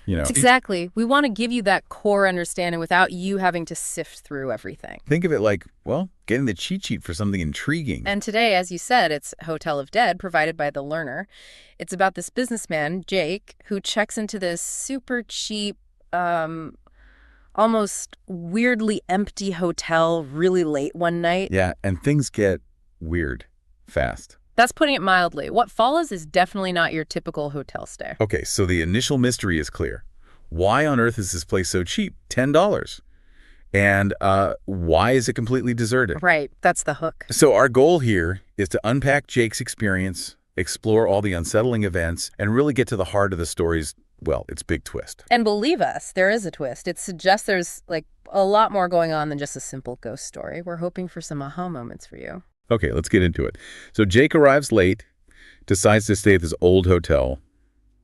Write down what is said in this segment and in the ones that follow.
you know. Exactly. We want to give you that core understanding without you having to sift through everything. Think of it like, well, getting the cheat sheet for something intriguing. And today, as you said, it's Hotel of Dead, provided by the learner. It's about this businessman, Jake, who checks into this super cheap, almost weirdly empty hotel really late one night. Yeah, and things get weird fast. That's putting it mildly. What follows is definitely not your typical hotel stay. Okay, so the initial mystery is clear. Why on earth is this place so cheap? $10. And why is it completely deserted? Right, that's the hook. So our goal here is to unpack Jake's experience, explore all the unsettling events, and really get to the heart of the story's, well, its big twist. And believe us, there is a twist. It suggests there's like a lot more going on than just a simple ghost story. We're hoping for some aha moments for you. Okay, let's get into it. So Jake arrives late, decides to stay at this old hotel.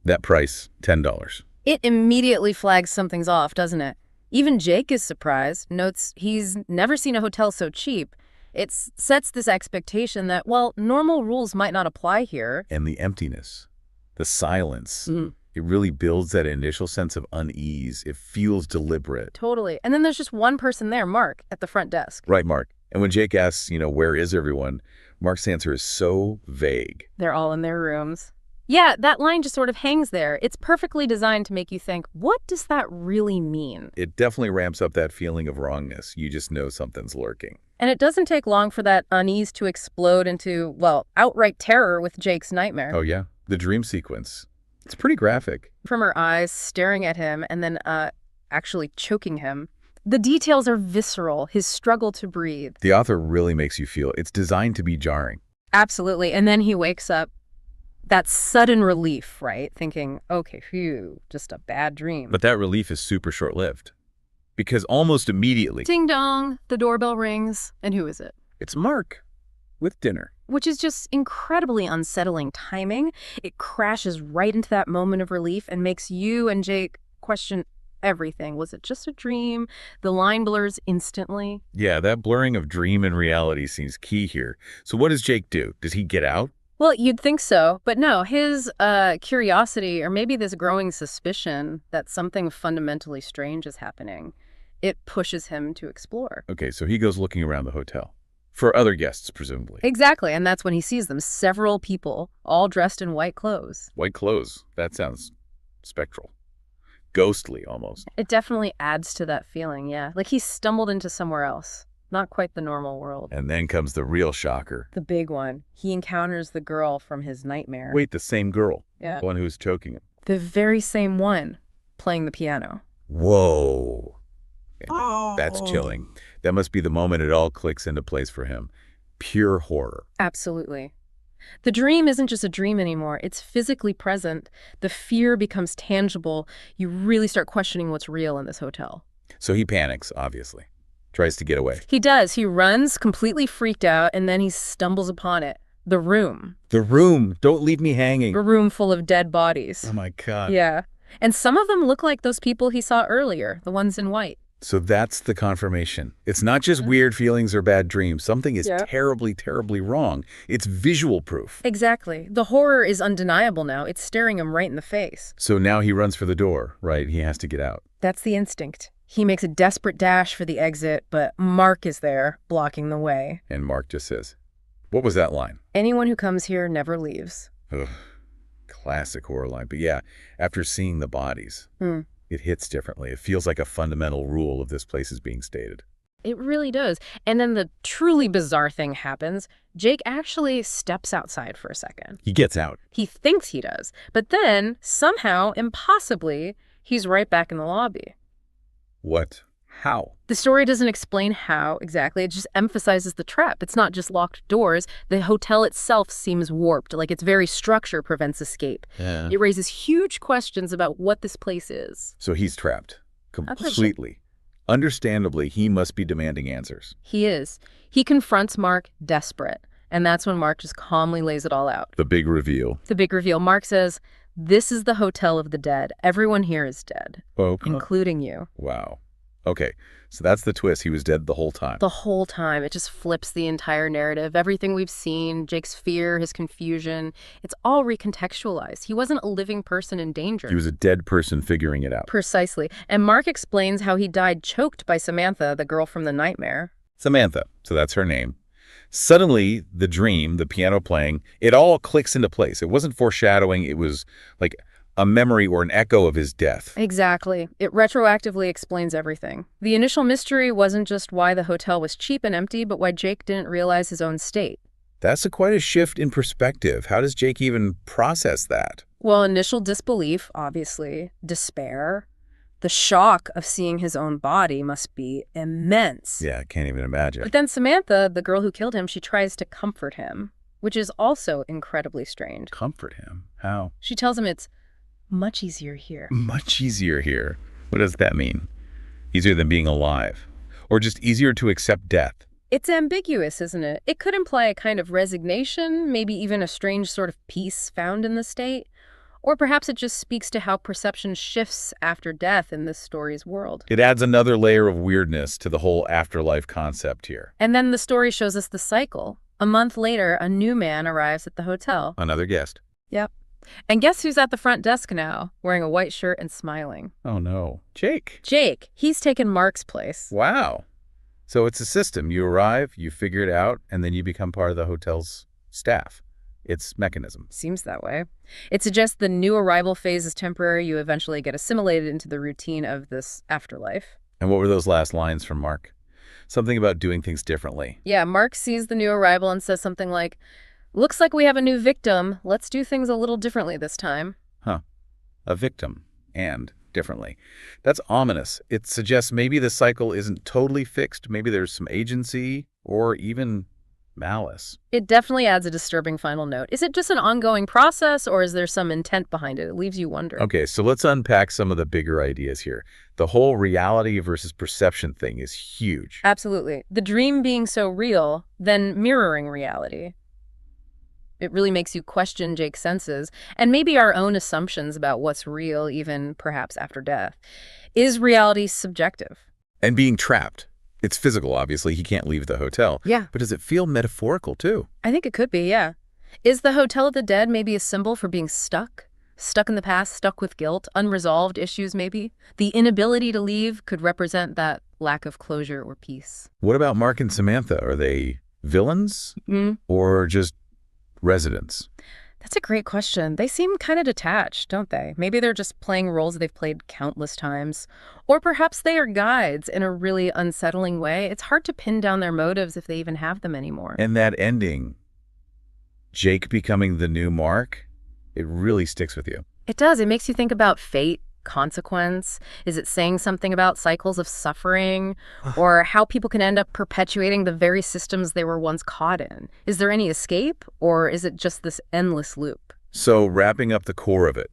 That price, $10. It immediately flags something's off, doesn't it? Even Jake is surprised, notes he's never seen a hotel so cheap. It sets this expectation that, well, normal rules might not apply here. And the emptiness, the silence, it really builds that initial sense of unease. It feels deliberate. Totally. And then there's just one person there, Mark, at the front desk. Right, Mark. And when Jake asks, where is everyone, Mark's answer is so vague. They're all in their rooms. Yeah, that line just sort of hangs there. It's perfectly designed to make you think, what does that really mean? It definitely ramps up that feeling of wrongness. You just know something's lurking. And it doesn't take long for that unease to explode into, well, outright terror with Jake's nightmare. Oh, yeah. The dream sequence. It's pretty graphic. From her eyes staring at him and then actually choking him. The details are visceral, his struggle to breathe. The author really makes you feel it's designed to be jarring. Absolutely. And then he wakes up. That sudden relief, right? Thinking, okay, phew, just a bad dream. But that relief is super short-lived. Because almost immediately... Ding dong, the doorbell rings. And who is it? It's Mark with dinner. Which is just incredibly unsettling timing. It crashes right into that moment of relief and makes you and Jake question everything. Was it just a dream? The line blurs instantly. Yeah, that blurring of dream and reality seems key here. So what does Jake do? Does he get out? Well, you'd think so, but no, his curiosity, or maybe this growing suspicion that something fundamentally strange is happening, it pushes him to explore. Okay, so he goes looking around the hotel. For other guests, presumably. Exactly, and that's when he sees them, several people, all dressed in white clothes. White clothes. That sounds spectral. Ghostly, almost. It definitely adds to that feeling, yeah. Like he stumbled into somewhere else. Not quite the normal world. And then comes the real shocker. The big one. He encounters the girl from his nightmare. Wait, the same girl? Yeah. The one who's choking him. The very same one, playing the piano. Whoa. Yeah, that's chilling. That must be the moment it all clicks into place for him. Pure horror. Absolutely. The dream isn't just a dream anymore. It's physically present. The fear becomes tangible. You really start questioning what's real in this hotel. So he panics, obviously. Tries to get away. He does. He runs, completely freaked out, and then he stumbles upon it. The room. The room. Don't leave me hanging. A room full of dead bodies. Oh, my God. Yeah. And some of them look like those people he saw earlier, the ones in white. So that's the confirmation. It's not just weird feelings or bad dreams. Something is terribly, terribly wrong. It's visual proof. Exactly. The horror is undeniable now. It's staring him right in the face. So now he runs for the door, right? He has to get out. That's the instinct. He makes a desperate dash for the exit, but Mark is there, blocking the way. And Mark just says, what was that line? Anyone who comes here never leaves. Ugh, classic horror line. But yeah, after seeing the bodies, it hits differently. It feels like a fundamental rule of this place is being stated. It really does. And then the truly bizarre thing happens. Jake actually steps outside for a second. He gets out. He thinks he does. But then, somehow, impossibly, he's right back in the lobby. What? How? The story doesn't explain how exactly. It just emphasizes the trap. It's not just locked doors. The hotel itself seems warped, like its very structure prevents escape. Yeah. It raises huge questions about what this place is. So he's trapped. Completely. Understandably, he must be demanding answers. He is. He confronts Mark, desperate. And that's when Mark just calmly lays it all out. The big reveal. The big reveal. Mark says, "This is the Hotel of the Dead. Everyone here is dead, Oh, including you." Wow. Okay, so that's the twist. He was dead the whole time. The whole time. It just flips the entire narrative. Everything we've seen, Jake's fear, his confusion, it's all recontextualized. He wasn't a living person in danger. He was a dead person figuring it out. Precisely. And Mark explains how he died choked by Samantha, the girl from the nightmare. Samantha, so that's her name. Suddenly, the dream, the piano playing, it all clicks into place. It wasn't foreshadowing. It was like a memory or an echo of his death. Exactly. It retroactively explains everything. The initial mystery wasn't just why the hotel was cheap and empty, but why Jake didn't realize his own state. That's quite a shift in perspective. How does Jake even process that? Well, initial disbelief, obviously. Despair. The shock of seeing his own body must be immense. Yeah, I can't even imagine. But then Samantha, the girl who killed him, she tries to comfort him, which is also incredibly strange. Comfort him? How? She tells him it's much easier here. Much easier here. What does that mean? Easier than being alive? Or just easier to accept death? It's ambiguous, isn't it? It could imply a kind of resignation, maybe even a strange sort of peace found in the state. Or perhaps it just speaks to how perception shifts after death in this story's world. It adds another layer of weirdness to the whole afterlife concept here. And then the story shows us the cycle. A month later, a new man arrives at the hotel. Another guest. Yep. And guess who's at the front desk now, wearing a white shirt and smiling? Oh, no. Jake. Jake. He's taken Mark's place. Wow. So it's a system. You arrive, you figure it out, and then you become part of the hotel's staff. It's mechanism. Seems that way. It suggests the new arrival phase is temporary. You eventually get assimilated into the routine of this afterlife. And what were those last lines from Mark? Something about doing things differently. Yeah, Mark sees the new arrival and says something like, "Looks like we have a new victim. Let's do things a little differently this time." Huh. A victim. And differently. That's ominous. It suggests maybe the cycle isn't totally fixed. Maybe there's some agency or even malice. It definitely adds a disturbing final note. Is it just an ongoing process, or is there some intent behind it? It leaves you wondering. Okay, so let's unpack some of the bigger ideas here. The whole reality versus perception thing is huge. Absolutely. The dream being so real, then mirroring reality. It really makes you question Jake's senses, and maybe our own assumptions about what's real, even perhaps after death. Is reality subjective? And being trapped. It's physical, obviously. He can't leave the hotel. Yeah. But does it feel metaphorical, too? I think it could be, yeah. Is the Hotel of the Dead maybe a symbol for being stuck? Stuck in the past, stuck with guilt, unresolved issues maybe? The inability to leave could represent that lack of closure or peace. What about Mark and Samantha? Are they villains or just residents? That's a great question. They seem kind of detached, don't they? Maybe they're just playing roles they've played countless times. Or perhaps they are guides in a really unsettling way. It's hard to pin down their motives if they even have them anymore. And that ending, Jake becoming the new Mark, it really sticks with you. It does. It makes you think about fate, consequence. Is it saying something about cycles of suffering or how people can end up perpetuating the very systems they were once caught in? Is there any escape, or is it just this endless loop? So wrapping up the core of it,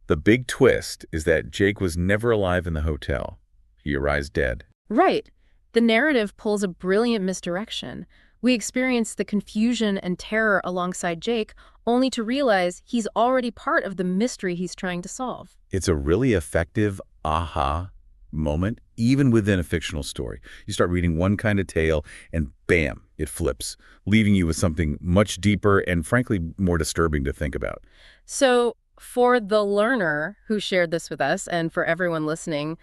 the big twist is that Jake was never alive in the hotel. He arrives dead. Right. The narrative pulls a brilliant misdirection. We experience the confusion and terror alongside Jake, only to realize he's already part of the mystery he's trying to solve. It's a really effective aha moment, even within a fictional story. You start reading one kind of tale, and bam, it flips, leaving you with something much deeper and, frankly, more disturbing to think about. So, for the learner who shared this with us, and for everyone listening,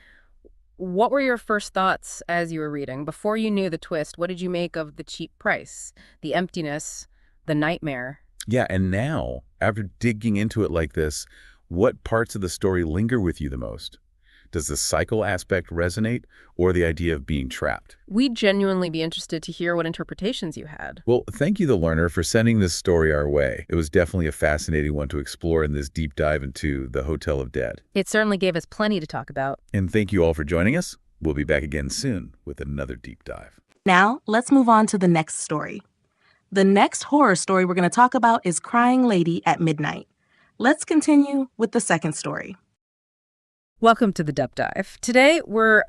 what were your first thoughts as you were reading? Before you knew the twist, what did you make of the cheap price, the emptiness, the nightmare? Yeah, and now, after digging into it like this, what parts of the story linger with you the most? Does the cycle aspect resonate, or the idea of being trapped? We'd genuinely be interested to hear what interpretations you had. Well, thank you, the learner, for sending this story our way. It was definitely a fascinating one to explore in this deep dive into the Hotel of Dead. It certainly gave us plenty to talk about. And thank you all for joining us. We'll be back again soon with another deep dive. Now, let's move on to the next story. The next horror story we're going to talk about is Crying Lady at Midnight. Let's continue with the second story. Welcome to the Deep Dive. Today, we're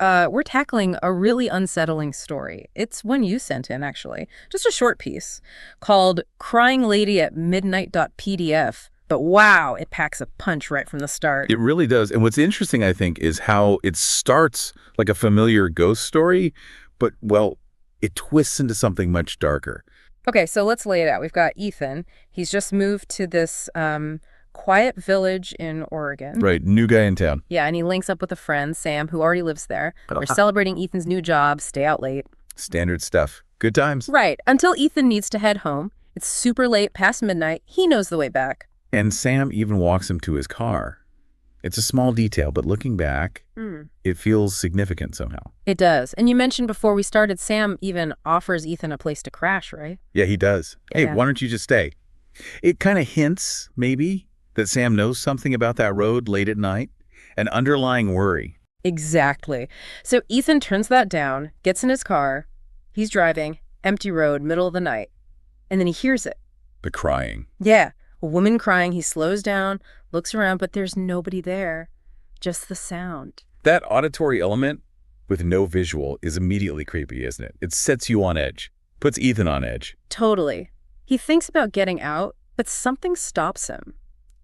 tackling a really unsettling story. It's one you sent in, actually. Just a short piece called Crying Lady at Midnight.pdf But wow, it packs a punch right from the start. It really does. And what's interesting, I think, is how it starts like a familiar ghost story, but, well, it twists into something much darker. Okay, so let's lay it out. We've got Ethan. He's just moved to this quiet village in Oregon. Right, new guy in town. Yeah, and he links up with a friend, Sam, who already lives there. They're celebrating Ethan's new job, stay out late. Standard stuff. Good times. Right, until Ethan needs to head home. It's super late, past midnight. He knows the way back. And Sam even walks him to his car. It's a small detail, but looking back, it feels significant somehow. It does. And you mentioned before we started, Sam even offers Ethan a place to crash, right? Yeah, he does. Yeah. Hey, why don't you just stay? It kind of hints, maybe, that Sam knows something about that road late at night, an underlying worry. Exactly. So Ethan turns that down, gets in his car. He's driving, empty road, middle of the night. And then he hears it. The crying. Yeah, a woman crying. He slows down, looks around, but there's nobody there. Just the sound. That auditory element with no visual is immediately creepy, isn't it? It sets you on edge, puts Ethan on edge. Totally. He thinks about getting out, but something stops him.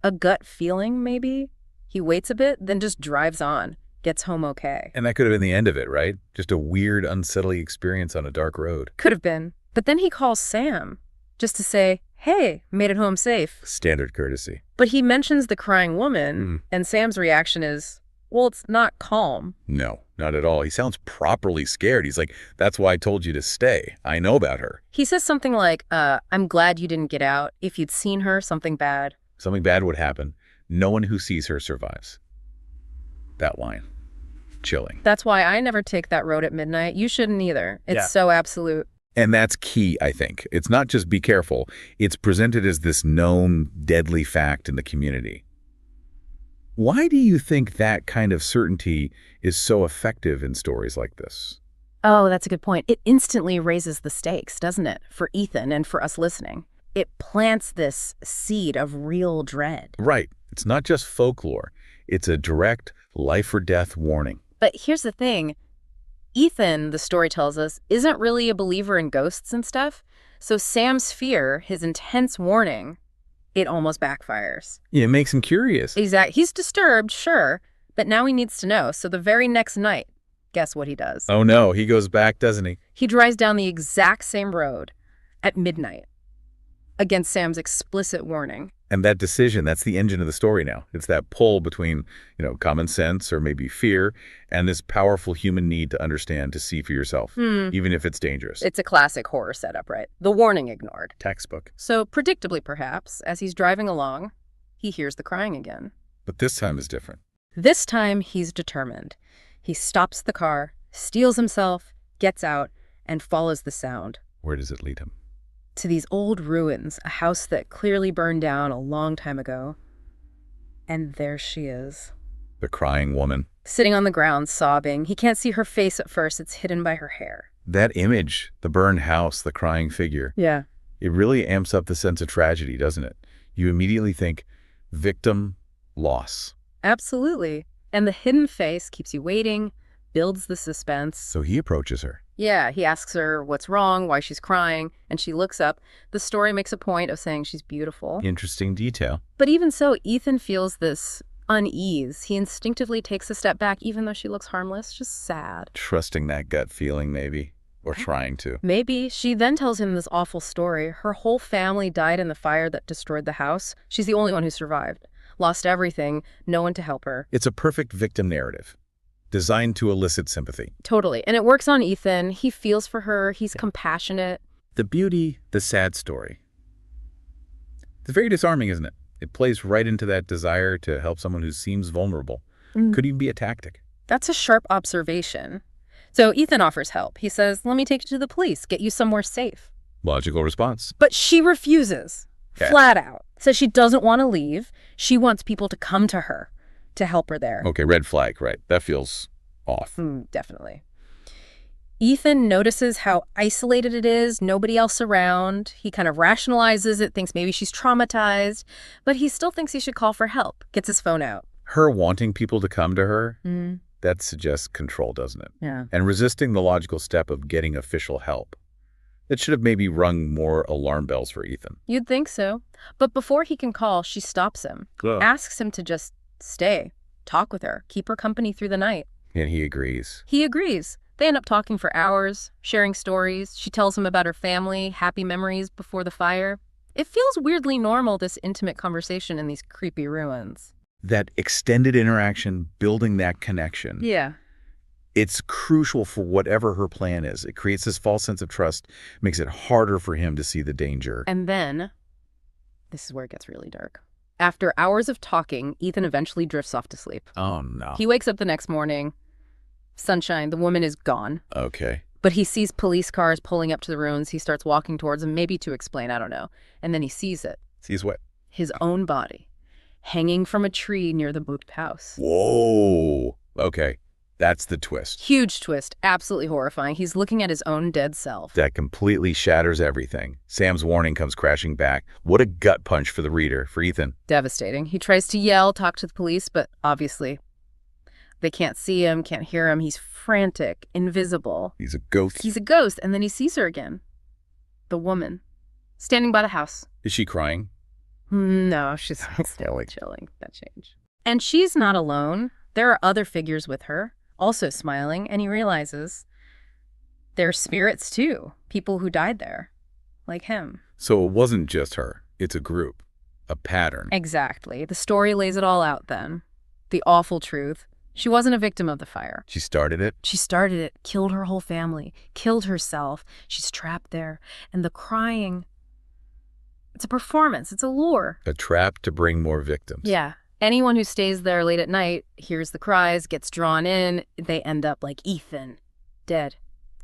A gut feeling, maybe? He waits a bit, then just drives on, gets home okay. And that could have been the end of it, right? Just a weird, unsettling experience on a dark road. Could have been. But then he calls Sam, just to say, hey, made it home safe. Standard courtesy. But he mentions the crying woman, and Sam's reaction is, well, it's not calm. No, not at all. He sounds properly scared. He's like, that's why I told you to stay. I know about her. He says something like, I'm glad you didn't get out. If you'd seen her, something bad. Something bad would happen. No one who sees her survives. That line. Chilling. That's why I never take that road at midnight. You shouldn't either. It's so absolute. And that's key, I think. It's not just be careful. It's presented as this known, deadly fact in the community. Why do you think that kind of certainty is so effective in stories like this? Oh, that's a good point. It instantly raises the stakes, doesn't it? For Ethan and for us listening. It plants this seed of real dread. Right. It's not just folklore. It's a direct life or death warning. But here's the thing. Ethan, the story tells us, isn't really a believer in ghosts and stuff. So Sam's fear, his intense warning, it almost backfires. Yeah, it makes him curious. Exactly. He's disturbed, sure, but now he needs to know. So the very next night, guess what he does? Oh no, he goes back, doesn't he? He drives down the exact same road at midnight against Sam's explicit warning. And that decision, that's the engine of the story now. It's that pull between, common sense or maybe fear and this powerful human need to understand, to see for yourself, even if it's dangerous. It's a classic horror setup, right? The warning ignored. Textbook. So predictably, perhaps, as he's driving along, he hears the crying again. But this time is different. This time, he's determined. He stops the car, steels himself, gets out, and follows the sound. Where does it lead him? To these old ruins, a house that clearly burned down a long time ago. And there she is. The crying woman. Sitting on the ground, sobbing. He can't see her face at first. It's hidden by her hair. That image, the burned house, the crying figure. Yeah. It really amps up the sense of tragedy, doesn't it? You immediately think victim, loss. Absolutely. And the hidden face keeps you waiting, builds the suspense. So he approaches her. Yeah, he asks her what's wrong, why she's crying, and she looks up. The story makes a point of saying she's beautiful. Interesting detail. But even so, Ethan feels this unease. He instinctively takes a step back, even though she looks harmless, just sad. Trusting that gut feeling, maybe. Or trying to. Maybe. She then tells him this awful story. Her whole family died in the fire that destroyed the house. She's the only one who survived. Lost everything, no one to help her. It's a perfect victim narrative, designed to elicit sympathy. Totally. And it works on Ethan. He feels for her. He's compassionate. The beauty, the sad story. It's very disarming, isn't it? It plays right into that desire to help someone who seems vulnerable. Could even be a tactic. That's a sharp observation. So Ethan offers help. He says, let me take you to the police, get you somewhere safe. Logical response. But she refuses, Yeah. flat out. Says she doesn't want to leave. She wants people to come to her to help her there. Okay, red flag, right. That feels off. Definitely. Ethan notices how isolated it is, nobody else around. He kind of rationalizes it, thinks maybe she's traumatized, but he still thinks he should call for help. Gets his phone out. Her wanting people to come to her, that suggests control, doesn't it? Yeah. And resisting the logical step of getting official help. That should have maybe rung more alarm bells for Ethan. You'd think so. But before he can call, she stops him, asks him to just stay, talk with her, keep her company through the night. And he agrees. He agrees. They end up talking for hours, sharing stories. She tells him about her family, happy memories before the fire. It feels weirdly normal, this intimate conversation in these creepy ruins. That extended interaction, building that connection. Yeah. It's crucial for whatever her plan is. It creates this false sense of trust, makes it harder for him to see the danger. And then, this is where it gets really dark. After hours of talking, Ethan eventually drifts off to sleep. Oh, no. He wakes up the next morning. Sunshine, the woman is gone. Okay. But he sees police cars pulling up to the ruins. He starts walking towards them, maybe to explain, I don't know. And then he sees it. Sees what? His own body, hanging from a tree near the boot house. Whoa. Okay. That's the twist. Huge twist. Absolutely horrifying. He's looking at his own dead self. That completely shatters everything. Sam's warning comes crashing back. What a gut punch for the reader, for Ethan. Devastating. He tries to yell, talk to the police, but obviously they can't see him, can't hear him. He's frantic, invisible. He's a ghost. He's a ghost, and then he sees her again. The woman, standing by the house. Is she crying? No, she's Chilling. chilling. That change. And she's not alone. There are other figures with her, also smiling, and he realizes they're spirits too, people who died there, like him. So it wasn't just her. It's a group, a pattern. Exactly. The story lays it all out then. The awful truth. She wasn't a victim of the fire. She started it. She started it, killed her whole family, killed herself. She's trapped there. And the crying, it's a performance. It's a lure. A trap to bring more victims. Yeah. Anyone who stays there late at night hears the cries, gets drawn in. They end up like Ethan, dead,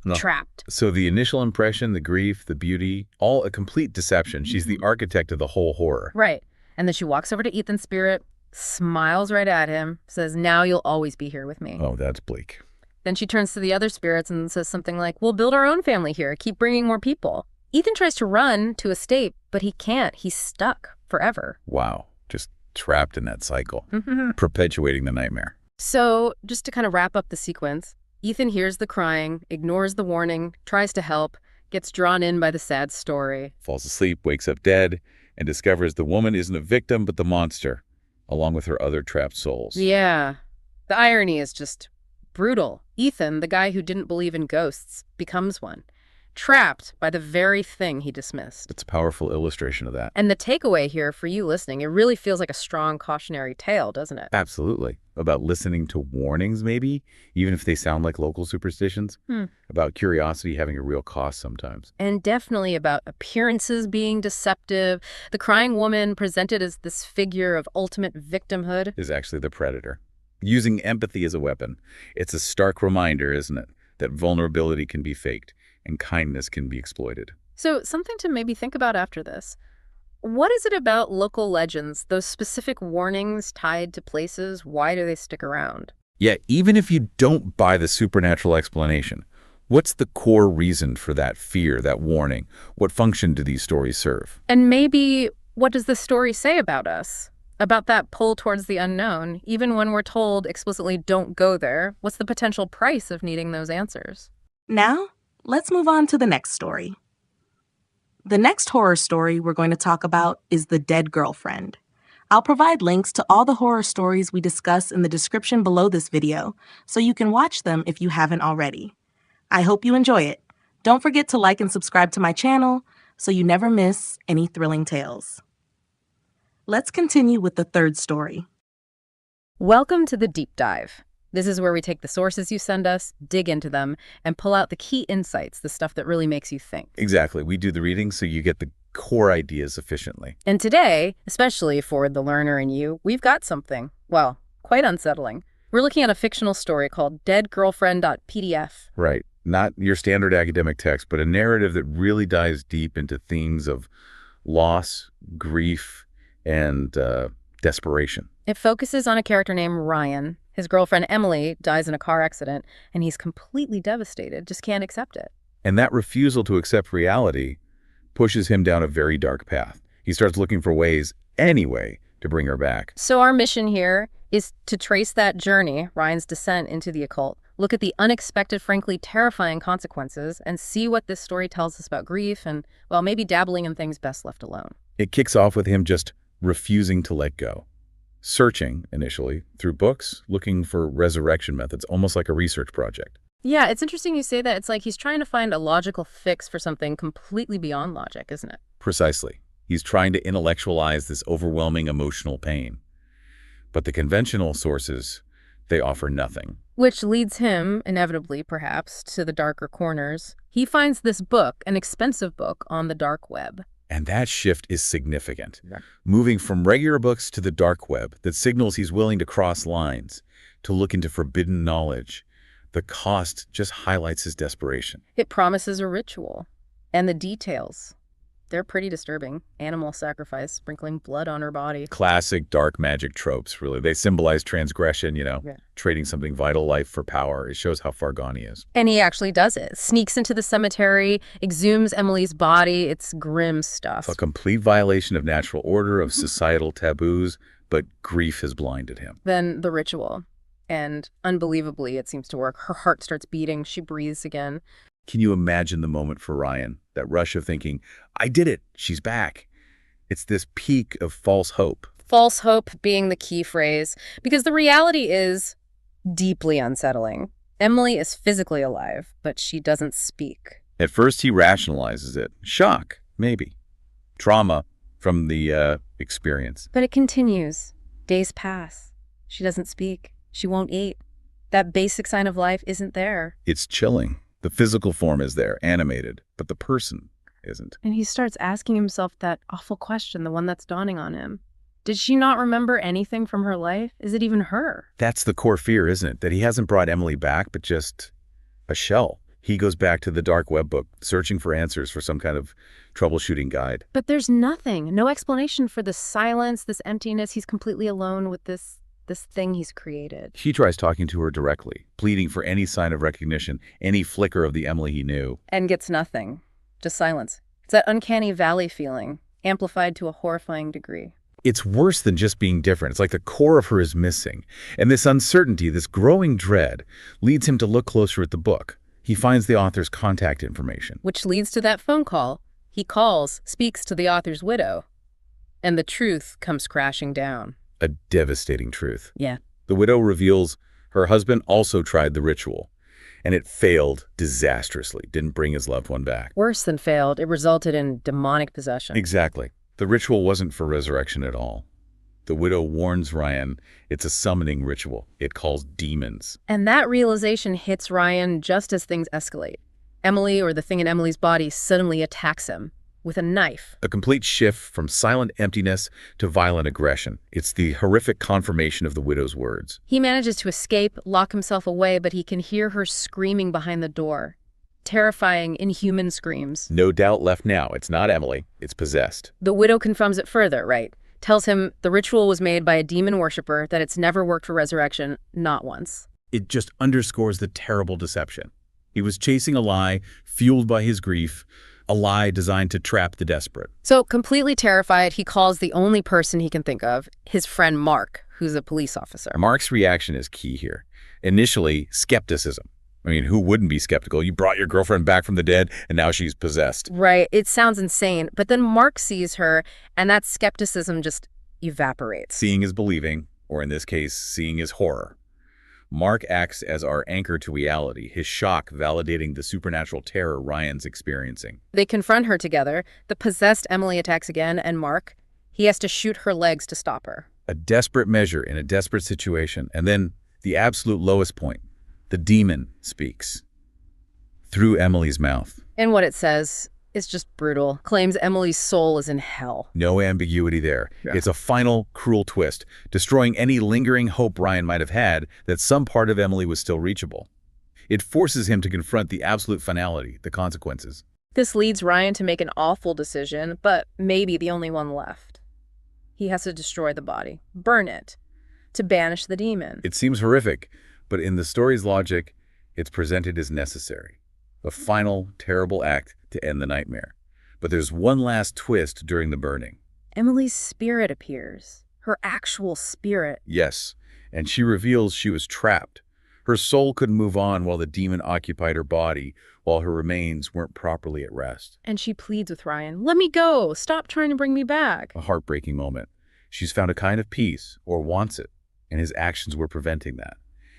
No. trapped. So the initial impression, the grief, the beauty, all a complete deception. She's the architect of the whole horror. Right. And then she walks over to Ethan's spirit, smiles right at him, says, "Now you'll always be here with me." Oh, that's bleak. Then she turns to the other spirits and says something like, "We'll build our own family here, keep bringing more people." Ethan tries to run to escape, but he can't. He's stuck forever. Wow. Just trapped in that cycle, perpetuating the nightmare. So just to kind of wrap up the sequence, Ethan hears the crying, ignores the warning, tries to help, gets drawn in by the sad story. Falls asleep, wakes up dead, and discovers the woman isn't a victim but the monster, along with her other trapped souls. Yeah. The irony is just brutal. Ethan, the guy who didn't believe in ghosts, becomes one. Trapped by the very thing he dismissed. It's a powerful illustration of that. And the takeaway here for you listening, it really feels like a strong cautionary tale, doesn't it? Absolutely. About listening to warnings, maybe, even if they sound like local superstitions. About curiosity having a real cost sometimes. And definitely about appearances being deceptive. The crying woman presented as this figure of ultimate victimhood. Is actually the predator. Using empathy as a weapon. It's a stark reminder, isn't it, that vulnerability can be faked and kindness can be exploited. So something to maybe think about after this. What is it about local legends, those specific warnings tied to places? Why do they stick around? Yeah, even if you don't buy the supernatural explanation, what's the core reason for that fear, that warning? What function do these stories serve? And maybe what does the story say about us? About that pull towards the unknown? Even when we're told explicitly don't go there, what's the potential price of needing those answers? Now, let's move on to the next story. The next horror story we're going to talk about is The Dead Girlfriend. I'll provide links to all the horror stories we discuss in the description below this video, so you can watch them if you haven't already. I hope you enjoy it. Don't forget to like and subscribe to my channel so you never miss any thrilling tales. Let's continue with the third story. Welcome to the deep dive. This is where we take the sources you send us, dig into them, and pull out the key insights, the stuff that really makes you think. Exactly. We do the reading so you get the core ideas efficiently. And today, especially for the learner in you, we've got something, well, quite unsettling. We're looking at a fictional story called deadgirlfriend.pdf. Right. Not your standard academic text, but a narrative that really dives deep into themes of loss, grief, and desperation. It focuses on a character named Ryan. His girlfriend, Emily, dies in a car accident, and he's completely devastated, just can't accept it. And that refusal to accept reality pushes him down a very dark path. He starts looking for ways, anyway, to bring her back. So our mission here is to trace that journey, Ryan's descent into the occult, look at the unexpected, frankly terrifying consequences, and see what this story tells us about grief and, well, maybe dabbling in things best left alone. It kicks off with him just refusing to let go. Searching, initially, through books, looking for resurrection methods, almost like a research project. Yeah, it's interesting you say that. It's like he's trying to find a logical fix for something completely beyond logic, isn't it? Precisely. He's trying to intellectualize this overwhelming emotional pain. But the conventional sources, they offer nothing. Which leads him, inevitably perhaps, to the darker corners. He finds this book, an expensive book, on the dark web. And that shift is significant. Moving from regular books to the dark web that signals he's willing to cross lines, to look into forbidden knowledge. The cost just highlights his desperation. It promises a ritual. And the details, they're pretty disturbing. Animal sacrifice, sprinkling blood on her body. Classic dark magic tropes, really. They symbolize transgression, trading something vital life for power. It shows how far gone he is. And he actually does it. Sneaks into the cemetery, exhumes Emily's body. It's grim stuff. A complete violation of natural order, of societal taboos, but grief has blinded him. Then the ritual. And unbelievably, it seems to work. Her heart starts beating. She breathes again. Can you imagine the moment for Ryan? That rush of thinking, I did it, she's back. It's this peak of false hope. False hope being the key phrase, because the reality is deeply unsettling. Emily is physically alive, but she doesn't speak. At first he rationalizes it. Shock, maybe. Trauma from the experience. But it continues. Days pass. She doesn't speak. She won't eat. That basic sign of life isn't there. It's chilling. The physical form is there, animated, but the person isn't. And he starts asking himself that awful question, the one that's dawning on him. Did she not remember anything from her life? Is it even her? That's the core fear, isn't it? That he hasn't brought Emily back, but just a shell. He goes back to the dark web book, searching for answers for some kind of troubleshooting guide. But there's nothing, no explanation for this silence, this emptiness. He's completely alone with this thing he's created. He tries talking to her directly, pleading for any sign of recognition, any flicker of the Emily he knew. And gets nothing. Just silence. It's that uncanny valley feeling, amplified to a horrifying degree. It's worse than just being different. It's like the core of her is missing. And this uncertainty, this growing dread, leads him to look closer at the book. He finds the author's contact information. Which leads to that phone call. He calls, speaks to the author's widow. And the truth comes crashing down. A devastating truth. Yeah. The widow reveals her husband also tried the ritual, and it failed disastrously, didn't bring his loved one back. Worse than failed, it resulted in demonic possession. Exactly. The ritual wasn't for resurrection at all. The widow warns Ryan it's a summoning ritual. It calls demons. And that realization hits Ryan just as things escalate. Emily, or the thing in Emily's body, suddenly attacks him. With a knife. A complete shift from silent emptiness to violent aggression. It's the horrific confirmation of the widow's words. He manages to escape, lock himself away, but he can hear her screaming behind the door. Terrifying, inhuman screams. No doubt left now. It's not Emily. It's possessed. The widow confirms it further, right? Tells him the ritual was made by a demon worshiper, that it's never worked for resurrection, not once. It just underscores the terrible deception. He was chasing a lie, fueled by his grief, a lie designed to trap the desperate. So, completely terrified, he calls the only person he can think of, his friend Mark, who's a police officer. Mark's reaction is key here. Initially, skepticism. I mean, who wouldn't be skeptical? You brought your girlfriend back from the dead, and now she's possessed. Right. It sounds insane. But then Mark sees her, and that skepticism just evaporates. Seeing is believing, or in this case, seeing is horror. Mark acts as our anchor to reality, his shock validating the supernatural terror Ryan's experiencing. They confront her together. The possessed Emily attacks again, and Mark, he has to shoot her legs to stop her. A desperate measure in a desperate situation, and then the absolute lowest point. The demon speaks. Through Emily's mouth. And what it says is just brutal. Claims Emily's soul is in hell. No ambiguity there. Yeah. It's a final, cruel twist, destroying any lingering hope Ryan might have had that some part of Emily was still reachable. It forces him to confront the absolute finality, the consequences. This leads Ryan to make an awful decision, but maybe the only one left. He has to destroy the body, burn it, to banish the demon. It seems horrific, but in the story's logic, it's presented as necessary. A final, terrible act to end the nightmare. But there's one last twist during the burning. Emily's spirit appears. Her actual spirit. Yes, and she reveals she was trapped. Her soul couldn't move on while the demon occupied her body, while her remains weren't properly at rest. And she pleads with Ryan, "Let me go. Stop trying to bring me back." A heartbreaking moment. She's found a kind of peace, or wants it, and his actions were preventing that.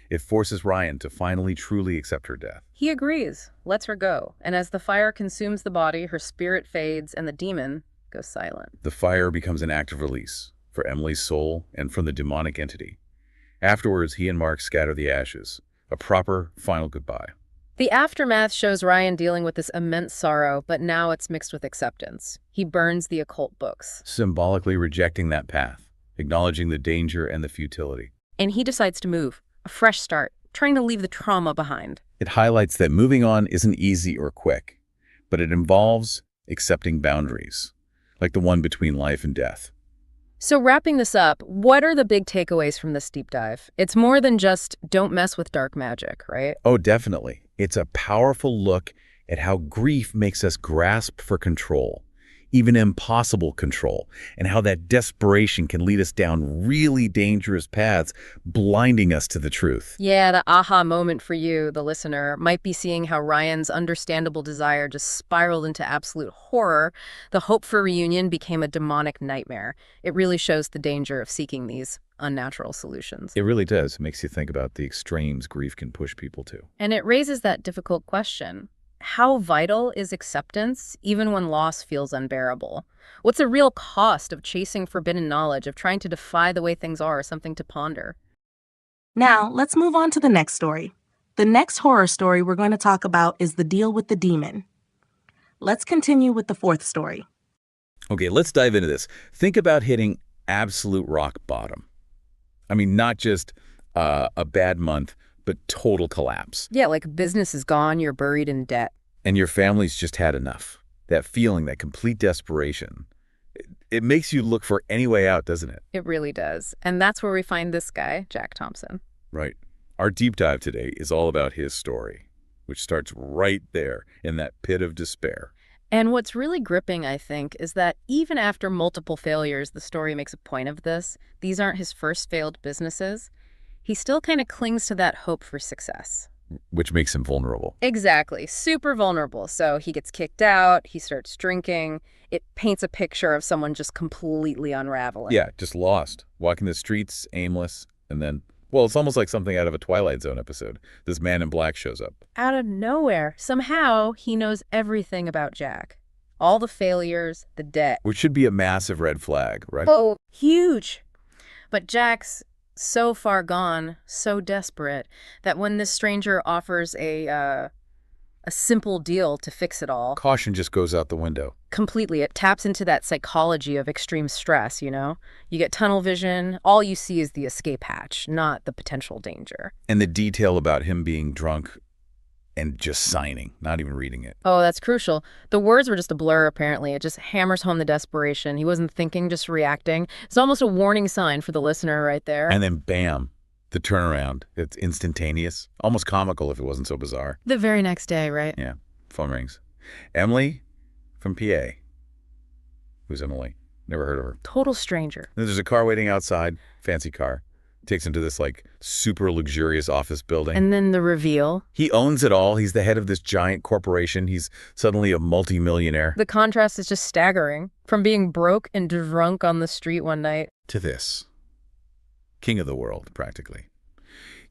It forces Ryan to finally truly accept her death. He agrees, lets her go, and as the fire consumes the body, her spirit fades and the demon goes silent. The fire becomes an act of release for Emily's soul and from the demonic entity. Afterwards, he and Mark scatter the ashes, a proper final goodbye. The aftermath shows Ryan dealing with this immense sorrow, but now it's mixed with acceptance. He burns the occult books. Symbolically rejecting that path, acknowledging the danger and the futility. And he decides to move, a fresh start, trying to leave the trauma behind. It highlights that moving on isn't easy or quick, but it involves accepting boundaries, like the one between life and death. So wrapping this up, what are the big takeaways from this deep dive? It's more than just don't mess with dark magic, right? Oh, definitely. It's a powerful look at how grief makes us grasp for control, even impossible control, and how that desperation can lead us down really dangerous paths, blinding us to the truth. Yeah, the aha moment for you, the listener, might be seeing how Ryan's understandable desire just spiraled into absolute horror. The hope for reunion became a demonic nightmare. It really shows the danger of seeking these unnatural solutions. It really does. It makes you think about the extremes grief can push people to. And it raises that difficult question. How vital is acceptance, even when loss feels unbearable? What's the real cost of chasing forbidden knowledge, of trying to defy the way things are? Something to ponder. Now, let's move on to the next story. The next horror story we're going to talk about is The Deal with the Demon. Let's continue with the fourth story. Okay, let's dive into this. Think about hitting absolute rock bottom. I mean, not just a bad month, but total collapse. Yeah, like business is gone, you're buried in debt. And your family's just had enough. That feeling, that complete desperation, it makes you look for any way out, doesn't it? It really does. And that's where we find this guy, Jack Thompson. Right. Our deep dive today is all about his story, which starts right there in that pit of despair. And what's really gripping, I think, is that even after multiple failures, the story makes a point of this. These aren't his first failed businesses. He still kind of clings to that hope for success. Which makes him vulnerable. Exactly. Super vulnerable. So he gets kicked out, he starts drinking. It paints a picture of someone just completely unraveling. Yeah, just lost. Walking the streets, aimless, and then, well, it's almost like something out of a Twilight Zone episode. This man in black shows up. Out of nowhere, somehow he knows everything about Jack. All the failures, the debt. Which should be a massive red flag, right? Oh, huge. But Jack's so far gone, so desperate, that when this stranger offers a simple deal to fix it all, Caution just goes out the window. completely, it taps into that psychology of extreme stress, you know? You get tunnel vision, all you see is the escape hatch, not the potential danger. And the detail about him being drunk and just signing, not even reading it. Oh, that's crucial. The words were just a blur, apparently. It just hammers home the desperation. He wasn't thinking, just reacting. It's almost a warning sign for the listener right there. And then bam, the turnaround. It's instantaneous. Almost comical if it wasn't so bizarre. The very next day, right? Yeah, phone rings. Emily from PA. Who's Emily? Never heard of her. Total stranger. Then there's a car waiting outside, fancy car. Takes him to this like super luxurious office building. And then the reveal. He owns it all. He's the head of this giant corporation. He's suddenly a multimillionaire. The contrast is just staggering. From being broke and drunk on the street one night. To this. King of the world, practically.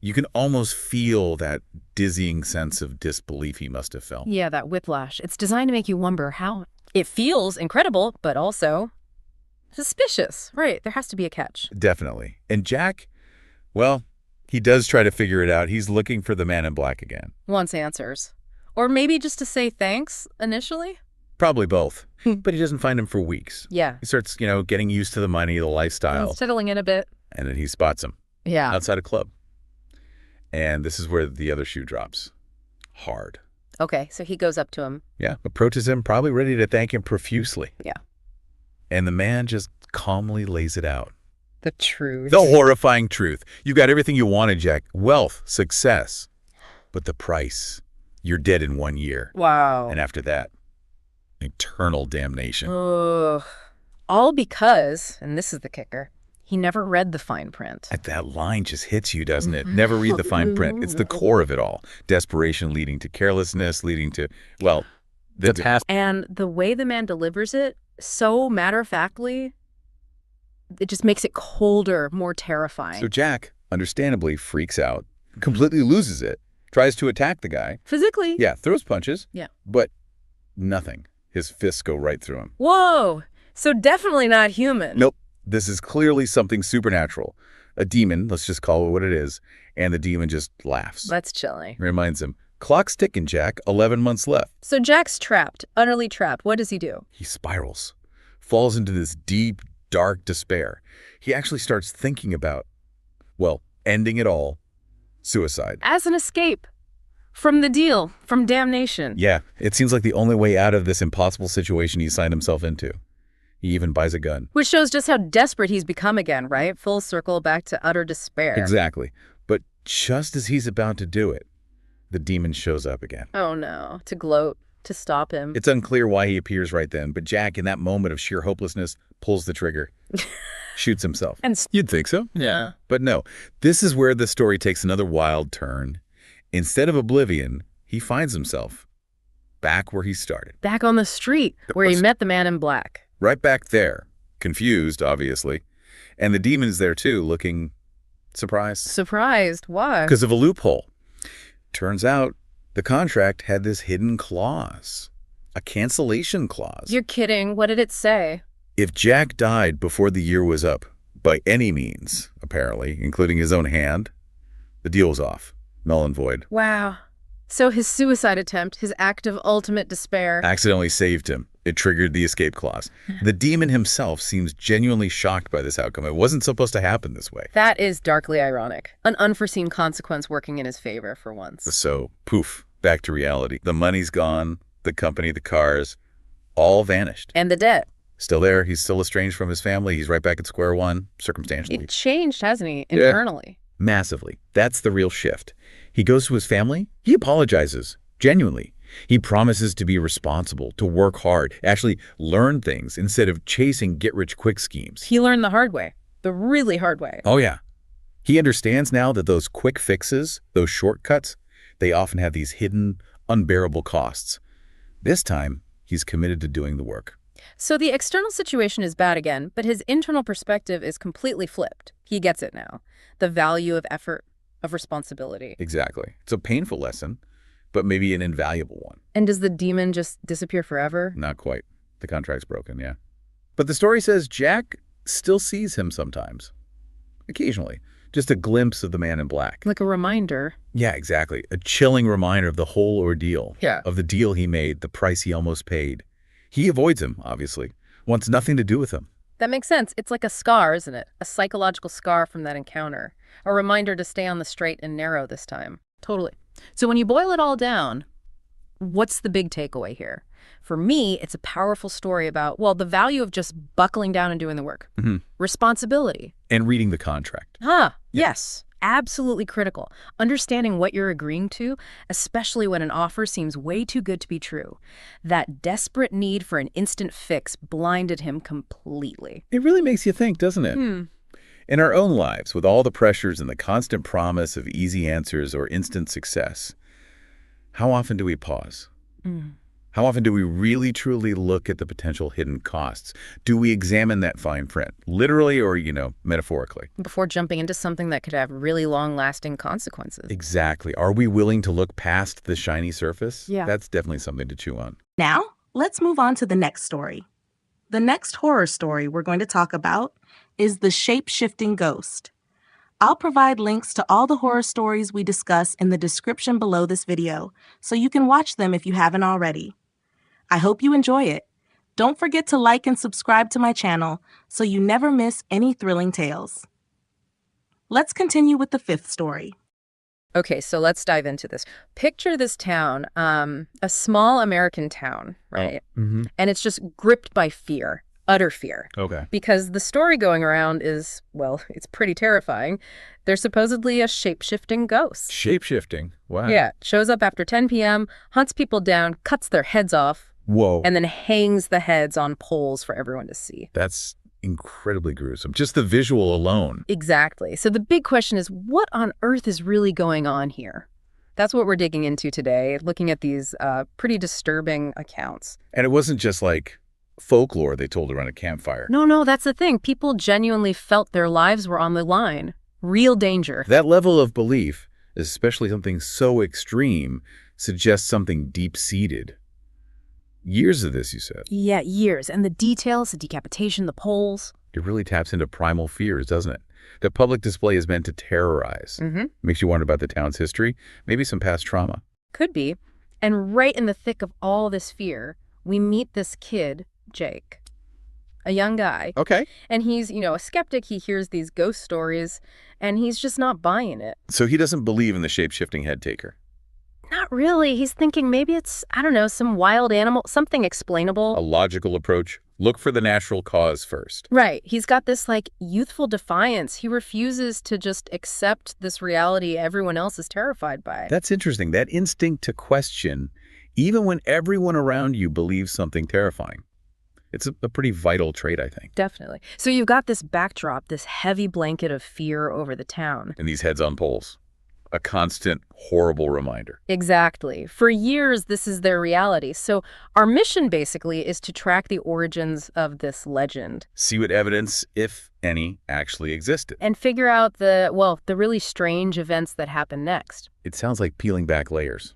You can almost feel that dizzying sense of disbelief he must have felt. Yeah, that whiplash. It's designed to make you wonder how. It feels incredible, but also suspicious. Right, there has to be a catch. Definitely. And Jack, well, he does try to figure it out. He's looking for the man in black again. Wants answers. Or maybe just to say thanks initially? Probably both. But he doesn't find him for weeks. Yeah. He starts, getting used to the money, the lifestyle. He's settling in a bit. And then he spots him Yeah. outside a club. And this is where the other shoe drops. Hard. Okay, so he goes up to him. Yeah, approaches him, probably ready to thank him profusely. Yeah. And the man just calmly lays it out. The truth. The horrifying truth. You got everything you wanted, Jack. Wealth, success. But the price, you're dead in 1 year. Wow. And after that, eternal damnation. Ugh. All because, and this is the kicker, He never read the fine print. That line just hits you, doesn't it? Never read the fine print. It's the core of it all. Desperation leading to carelessness, leading to, well, And the way the man delivers it, so matter-of-factly, it just makes it colder, more terrifying. So Jack, understandably, freaks out, completely loses it, tries to attack the guy. Physically. Yeah, throws punches. Yeah. But nothing. His fists go right through him. Whoa! So definitely not human. Nope. This is clearly something supernatural. A demon, let's just call it what it is, and the demon just laughs. That's chilling. Reminds him, clock's ticking, Jack, 11 months left. So Jack's trapped, utterly trapped. What does he do? He spirals, falls into this deep, dark despair. He actually starts thinking about, well, ending it all, suicide. As an escape from the deal, from damnation. Yeah, it seems like the only way out of this impossible situation he signed himself into. He even buys a gun. Which shows just how desperate he's become again, right? Full circle back to utter despair. Exactly. But just as he's about to do it, the demon shows up again. Oh no, to gloat, to stop him. It's unclear why he appears right then, but Jack, in that moment of sheer hopelessness, pulls the trigger, shoots himself. And You'd think so. yeah. But no, this is where the story takes another wild turn. Instead of oblivion, he finds himself back where he started. Back on the street, where he met the man in black. Right back there, confused, obviously. And the demon's there too, looking surprised. Surprised. Why? Because of a loophole. Turns out the contract had this hidden clause, a cancellation clause. You're kidding. What did it say? If Jack died before the year was up, by any means, apparently, including his own hand, the deal was off, null and void. Wow. So his suicide attempt, his act of ultimate despair. Accidentally saved him. It triggered the escape clause. The demon himself seems genuinely shocked by this outcome. It wasn't supposed to happen this way. That is darkly ironic. An unforeseen consequence working in his favor for once. So, poof, back to reality. The money's gone, the company, the cars, all vanished. And the debt. Still there. He's still estranged from his family. He's right back at square one, circumstantially. It changed, hasn't he, internally? Massively. That's the real shift. He goes to his family. He apologizes, genuinely. He promises to be responsible, to work hard, actually learn things instead of chasing get-rich-quick schemes. He learned the hard way, the really hard way. Oh, yeah. He understands now that those quick fixes, those shortcuts, they often have these hidden, unbearable costs. This time, he's committed to doing the work. So the external situation is bad again, but his internal perspective is completely flipped. He gets it now. The value of effort, of responsibility. Exactly. It's a painful lesson, but maybe an invaluable one. And does the demon just disappear forever? Not quite. The contract's broken, yeah. But the story says Jack still sees him sometimes. Occasionally. Just a glimpse of the man in black. Like a reminder. Yeah, exactly. A chilling reminder of the whole ordeal. Yeah. Of the deal he made, the price he almost paid. He avoids him, obviously. Wants nothing to do with him. That makes sense. It's like a scar, isn't it? A psychological scar from that encounter. A reminder to stay on the straight and narrow this time. Totally. So when you boil it all down, what's the big takeaway here? For me, it's a powerful story about, well, the value of just buckling down and doing the work. Responsibility. And reading the contract. Yes. Absolutely critical. Understanding what you're agreeing to, especially when an offer seems way too good to be true. That desperate need for an instant fix blinded him completely. It really makes you think, doesn't it? In our own lives, with all the pressures and the constant promise of easy answers or instant success, how often do we pause? How often do we really, truly look at the potential hidden costs? Do we examine that fine print, literally or, metaphorically? Before jumping into something that could have really long-lasting consequences. Exactly. Are we willing to look past the shiny surface? Yeah. That's definitely something to chew on. Now, let's move on to the next story. The next horror story we're going to talk about is The Shape-Shifting Ghost. I'll provide links to all the horror stories we discuss in the description below this video, so you can watch them if you haven't already. I hope you enjoy it. Don't forget to like and subscribe to my channel so you never miss any thrilling tales. Let's continue with the fifth story. Okay, so let's dive into this. Picture this town, a small American town, right? And it's just gripped by fear, utter fear. Okay. Because the story going around is, well, it's pretty terrifying. There's supposedly a shape-shifting ghost. Shape-shifting? Wow. Yeah, shows up after 10 p.m., hunts people down, cuts their heads off, Whoa. and then hangs the heads on poles for everyone to see. That's incredibly gruesome. Just the visual alone. Exactly. So the big question is, what on earth is really going on here? That's what we're digging into today, looking at these pretty disturbing accounts. And it wasn't just like folklore they told around a campfire. No, that's the thing. People genuinely felt their lives were on the line. Real danger. That level of belief, especially something so extreme, suggests something deep-seated. Years of this, you said. Yeah, years. And the details, the decapitation, the poles. It really taps into primal fears, doesn't it? The public display is meant to terrorize. Makes you wonder about the town's history, maybe some past trauma. Could be. And right in the thick of all this fear, we meet this kid, Jake. A young guy. Okay. And he's, a skeptic. He hears these ghost stories, and he's just not buying it. So he doesn't believe in the shape-shifting head taker. Not really. He's thinking maybe it's, some wild animal, something explainable. A logical approach. Look for the natural cause first. Right. He's got this, youthful defiance. He refuses to just accept this reality everyone else is terrified by. That's interesting. That instinct to question, even when everyone around you believes something terrifying. It's a pretty vital trait, I think. Definitely. So you've got this backdrop, this heavy blanket of fear over the town. And these heads on poles. A constant, horrible reminder. Exactly. For years, this is their reality. So our mission, basically, is to track the origins of this legend. See what evidence, if any, actually existed. And figure out the really strange events that happen next. It sounds like peeling back layers.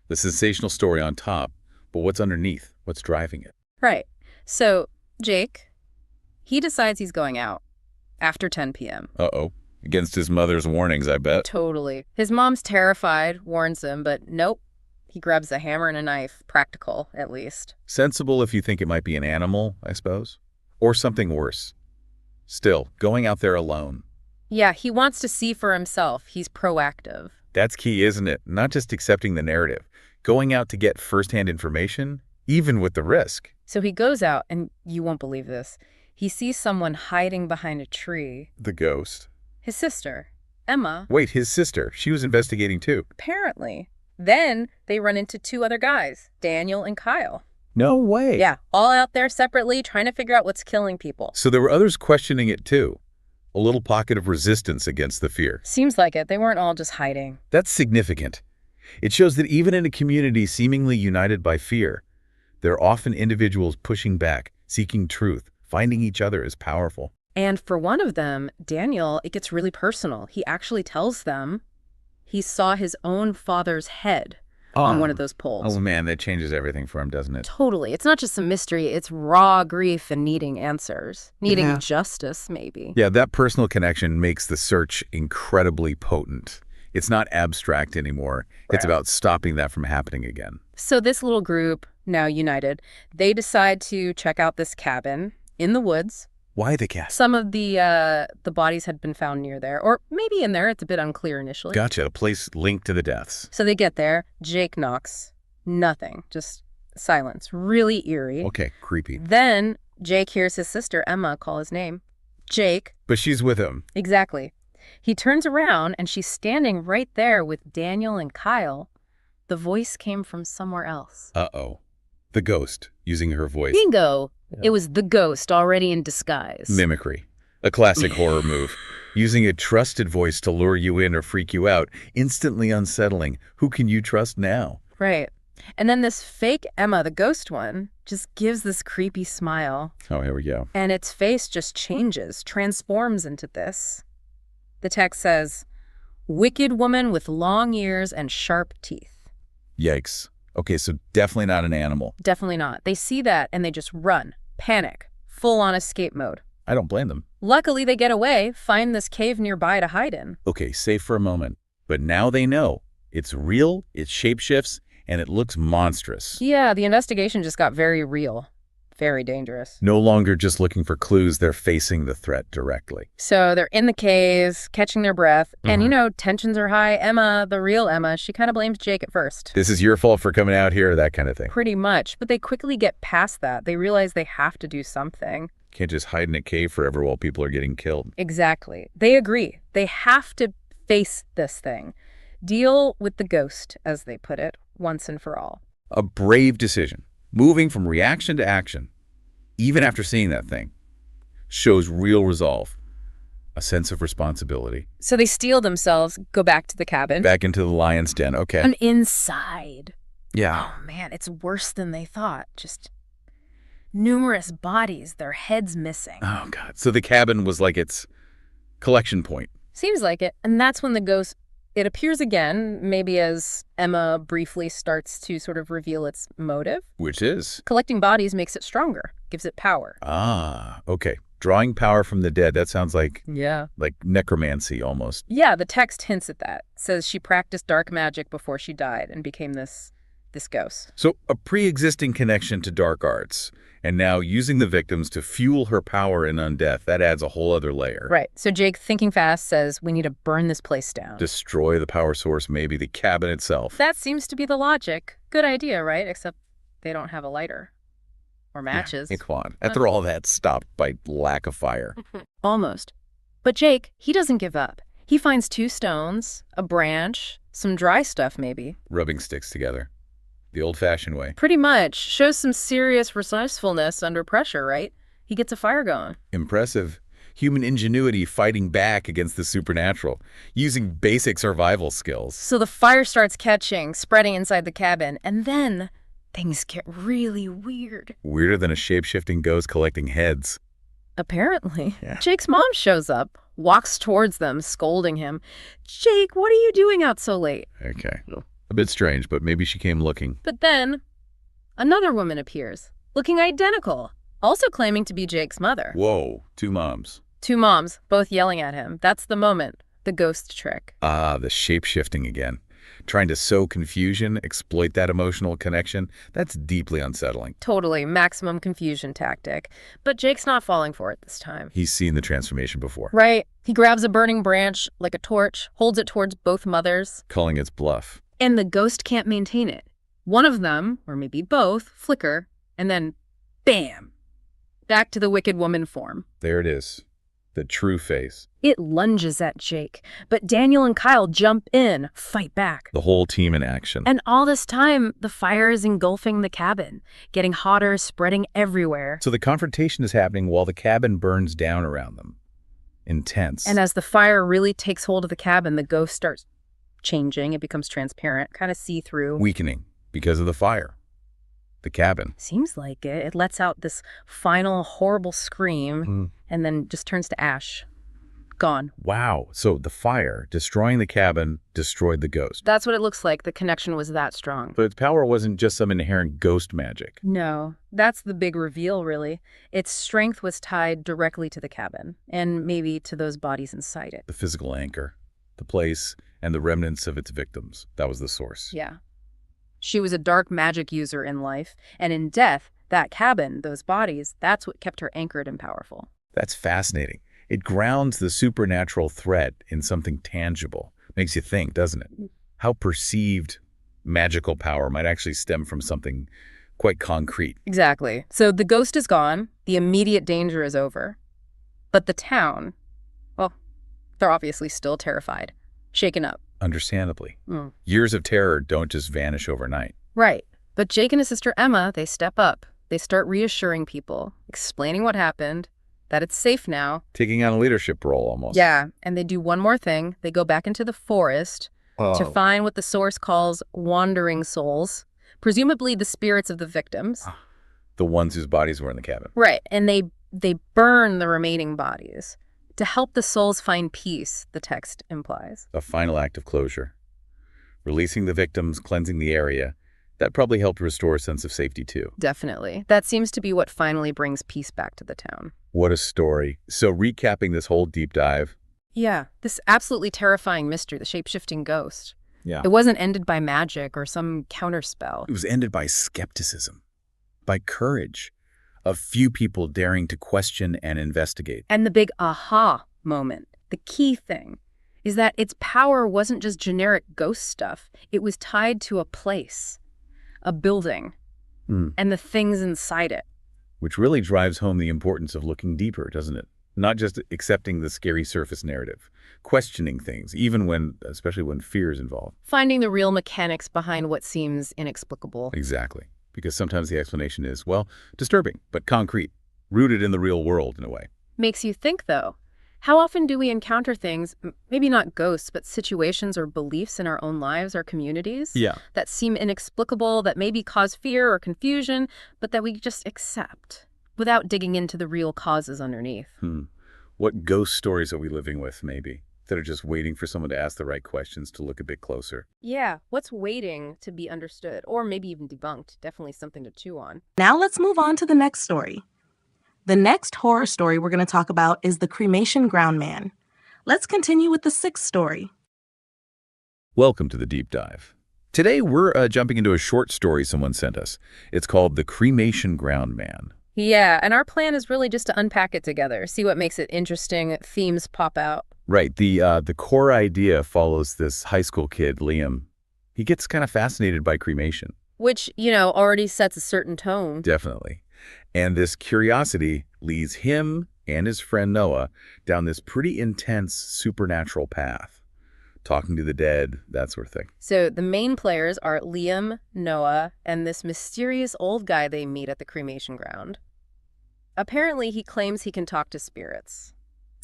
The sensational story on top, but what's underneath? What's driving it? Right. So, Jake, he decides he's going out after 10 p.m. Uh-oh. Against his mother's warnings, I bet. Totally. His mom's terrified, warns him, but nope. He grabs a hammer and a knife. Practical, at least. Sensible if you think it might be an animal, I suppose. Or something worse. Still, going out there alone. Yeah, he wants to see for himself. He's proactive. That's key, isn't it? Not just accepting the narrative. Going out to get firsthand information, even with the risk. So he goes out, and you won't believe this. He sees someone hiding behind a tree. The ghost. His sister, Emma. Wait, his sister. She was investigating too. Apparently. Then they run into two other guys, Daniel and Kyle. No way. Yeah, all out there separately, trying to figure out what's killing people. So there were others questioning it too. A little pocket of resistance against the fear. Seems like it. They weren't all just hiding. That's significant. It shows that even in a community seemingly united by fear, there are often individuals pushing back, seeking truth, finding each other as powerful. And for one of them, Daniel, it gets really personal. He actually tells them he saw his own father's head on one of those poles. Oh man, that changes everything for him, doesn't it? Totally. It's not just a mystery. It's raw grief and needing answers. Needing justice, maybe. Yeah, that personal connection makes the search incredibly potent. It's not abstract anymore. Right. It's about stopping that from happening again. So this little group, now united, they decide to check out this cabin in the woods. Why the cabin? Some of the bodies had been found near there, or maybe in there. It's a bit unclear initially. Gotcha. A place linked to the deaths. So they get there. Jake knocks. Nothing. Just silence. Really eerie. Okay, creepy. Then Jake hears his sister, Emma, call his name. Jake. But she's with him. Exactly. He turns around, and she's standing right there with Daniel and Kyle. The voice came from somewhere else. Uh-oh. The ghost, using her voice. Bingo! Yeah. It was the ghost already in disguise. Mimicry. A classic horror move. Using a trusted voice to lure you in or freak you out. Instantly unsettling. Who can you trust now? Right. And then this fake Emma, the ghost one, just gives this creepy smile. Oh, here we go. And its face just changes, transforms into this. The text says, "Wicked woman with long ears and sharp teeth." Yikes. Okay, so definitely not an animal. Definitely not. They see that and they just run, panic, full-on escape mode. I don't blame them. Luckily, they get away, find this cave nearby to hide in. Okay, safe for a moment. But now they know. It's real, it shapeshifts, and it looks monstrous. Yeah, the investigation just got very real. Very dangerous. No longer just looking for clues, they're facing the threat directly. So they're in the caves, catching their breath, and tensions are high. Emma, the real Emma, she kind of blames Jake at first. This is your fault for coming out here, that kind of thing. Pretty much, but they quickly get past that. They realize they have to do something. Can't just hide in a cave forever while people are getting killed. Exactly. They agree. They have to face this thing. Deal with the ghost, as they put it, once and for all. A brave decision. Moving from reaction to action, even after seeing that thing. Shows real resolve, a sense of responsibility. So they steel themselves, go back to the cabin. Back into the lion's den, okay. And inside. Yeah. Oh, man, it's worse than they thought. Just numerous bodies, their heads missing. Oh, God. So the cabin was like its collection point. Seems like it. And that's when the ghost, it appears again, maybe as Emma briefly starts to sort of reveal its motive. Which is? Collecting bodies makes it stronger, gives it power. Ah, okay. Drawing power from the dead. That sounds like necromancy almost. Yeah, the text hints at that. It says she practiced dark magic before she died and became this ghost. So a pre-existing connection to dark arts, and now using the victims to fuel her power in undeath, that adds a whole other layer. Right. So Jake, thinking fast, says we need to burn this place down. Destroy the power source, maybe the cabin itself. That seems to be the logic. Good idea, right? Except they don't have a lighter. Or matches. Yeah, come on. After all that, stopped by lack of fire. Almost. But Jake, he doesn't give up. He finds 2 stones, a branch, some dry stuff maybe. Rubbing sticks together. The old-fashioned way. Pretty much. Shows some serious resourcefulness under pressure, right? He gets a fire going. Impressive. Human ingenuity fighting back against the supernatural, using basic survival skills. So the fire starts catching, spreading inside the cabin, and then things get really weird. Weirder than a shape-shifting ghost collecting heads. Apparently. Yeah. Jake's mom shows up, walks towards them, scolding him. Jake, what are you doing out so late? Okay. A bit strange, but maybe she came looking. But then another woman appears, looking identical, also claiming to be Jake's mother. Whoa, 2 moms. 2 moms, both yelling at him. That's the moment, the ghost trick. Ah, the shape-shifting again. Trying to sow confusion, exploit that emotional connection, that's deeply unsettling. Totally, maximum confusion tactic. But Jake's not falling for it this time. He's seen the transformation before. Right. He grabs a burning branch, like a torch, holds it towards both mothers. Calling its bluff. And the ghost can't maintain it. One of them, or maybe both, flicker, and then, bam! Back to the wicked woman form. There it is. The true face. It lunges at Jake, but Daniel and Kyle jump in, fight back. The whole team in action. And all this time, the fire is engulfing the cabin, getting hotter, spreading everywhere. So the confrontation is happening while the cabin burns down around them. Intense. And as the fire really takes hold of the cabin, the ghost starts changing. It becomes transparent, kind of see-through. Weakening because of the fire. The cabin. Seems like it. It lets out this final horrible scream and then just turns to ash. Gone. Wow. So the fire, destroying the cabin, destroyed the ghost. That's what it looks like. The connection was that strong. But its power wasn't just some inherent ghost magic. No, that's the big reveal, really. Its strength was tied directly to the cabin, and maybe to those bodies inside it. The physical anchor, the place, and the remnants of its victims. That was the source. Yeah. She was a dark magic user in life, and in death, that cabin, those bodies, that's what kept her anchored and powerful. That's fascinating. It grounds the supernatural threat in something tangible. Makes you think, doesn't it? How perceived magical power might actually stem from something quite concrete. Exactly. So the ghost is gone, the immediate danger is over. But the town, well, they're obviously still terrified, shaken up. Understandably. Years of terror don't just vanish overnight. Right. But Jake and his sister Emma, they step up. They start reassuring people, explaining what happened, that it's safe now. Taking on a leadership role almost. Yeah, and they do one more thing. They go back into the forest to find what the source calls wandering souls, presumably the spirits of the victims. The ones whose bodies were in the cabin. Right, and they burn the remaining bodies to help the souls find peace, the text implies. A final act of closure. Releasing the victims, cleansing the area. That probably helped restore a sense of safety too. Definitely. That seems to be what finally brings peace back to the town. What a story. So recapping this whole deep dive. Yeah, this absolutely terrifying mystery, the shape-shifting ghost. Yeah. It wasn't ended by magic or some counterspell. It was ended by skepticism, by courage, of few people daring to question and investigate. And the big aha moment, the key thing, is that its power wasn't just generic ghost stuff. It was tied to a place, a building, and the things inside it. Which really drives home the importance of looking deeper, doesn't it? Not just accepting the scary surface narrative, questioning things, especially when fear is involved. Finding the real mechanics behind what seems inexplicable. Exactly. Because sometimes the explanation is, well, disturbing, but concrete, rooted in the real world in a way. Makes you think, though. How often do we encounter things, maybe not ghosts, but situations or beliefs in our own lives, our communities, Yeah. that seem inexplicable, that maybe cause fear or confusion, but that we just accept without digging into the real causes underneath? What ghost stories are we living with, maybe, that are just waiting for someone to ask the right questions to look a bit closer? Yeah, what's waiting to be understood, or maybe even debunked? Definitely something to chew on. Now let's move on to the next story. The next horror story we're going to talk about is the cremation ground man. Let's continue with the sixth story. Welcome to the deep dive. Today, we're jumping into a short story someone sent us. It's called The Cremation Ground Man. Yeah, and our plan is really just to unpack it together, see what makes it interesting, themes pop out. Right. The core idea follows this high school kid, Liam. He gets kind of fascinated by cremation. Which, already sets a certain tone. Definitely. And this curiosity leads him and his friend Noah down this pretty intense supernatural path. Talking to the dead, that sort of thing. So the main players are Liam, Noah, and this mysterious old guy they meet at the cremation ground. Apparently, he claims he can talk to spirits.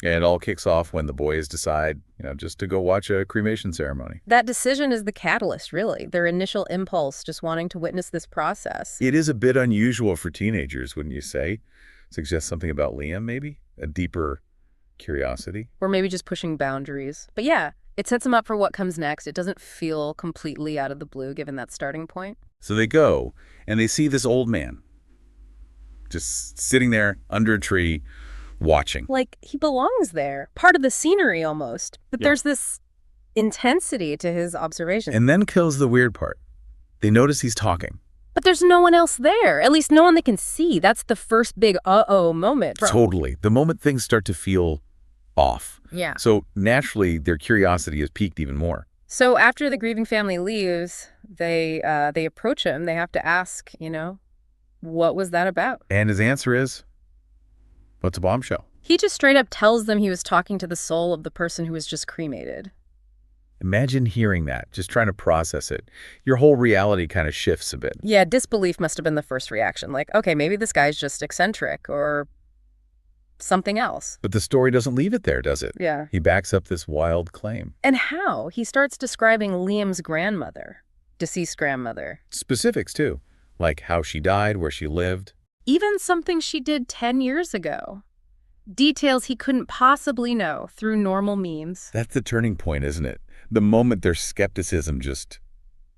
And it all kicks off when the boys decide, just to go watch a cremation ceremony. That decision is the catalyst, really. Their initial impulse, just wanting to witness this process. It is a bit unusual for teenagers, wouldn't you say? Suggests something about Liam, maybe? A deeper curiosity? Or maybe just pushing boundaries. But yeah, it sets them up for what comes next. It doesn't feel completely out of the blue, given that starting point. So they go, and they see this old man just sitting there under a tree, watching. Like, he belongs there. Part of the scenery, almost. But Yeah. there's this intensity to his observation. And then kills the weird part. They notice he's talking. But there's no one else there. At least no one they can see. That's the first big uh-oh moment. Totally. The moment things start to feel off. Yeah. So naturally, their curiosity is piqued even more. So after the grieving family leaves, they approach him. They have to ask, what was that about? And his answer is, what's a bombshell? He just straight up tells them he was talking to the soul of the person who was just cremated. Imagine hearing that, just trying to process it. Your whole reality kind of shifts a bit. Yeah, disbelief must have been the first reaction. Like, okay, maybe this guy's just eccentric or something else. But the story doesn't leave it there, does it? Yeah. He backs up this wild claim. And how? He starts describing Liam's grandmother, deceased grandmother. Specifics, too, like how she died, where she lived. Even something she did 10 years ago. Details he couldn't possibly know through normal means. That's the turning point, isn't it? The moment their skepticism just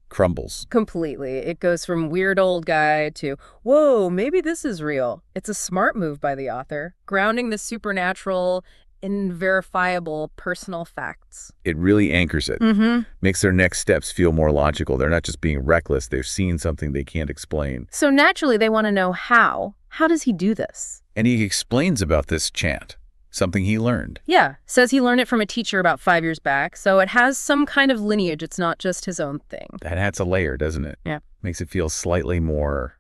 crumbles. Completely. It goes from weird old guy to, whoa, maybe this is real. It's a smart move by the author, grounding the supernatural in verifiable personal facts. It really anchors it. Makes their next steps feel more logical. They're not just being reckless. They've seen something they can't explain. So naturally, they want to know how. How does he do this? And he explains about this chant, something he learned. Yeah, says he learned it from a teacher about 5 years back, so it has some kind of lineage. It's not just his own thing. That adds a layer, doesn't it? Yeah. Makes it feel slightly more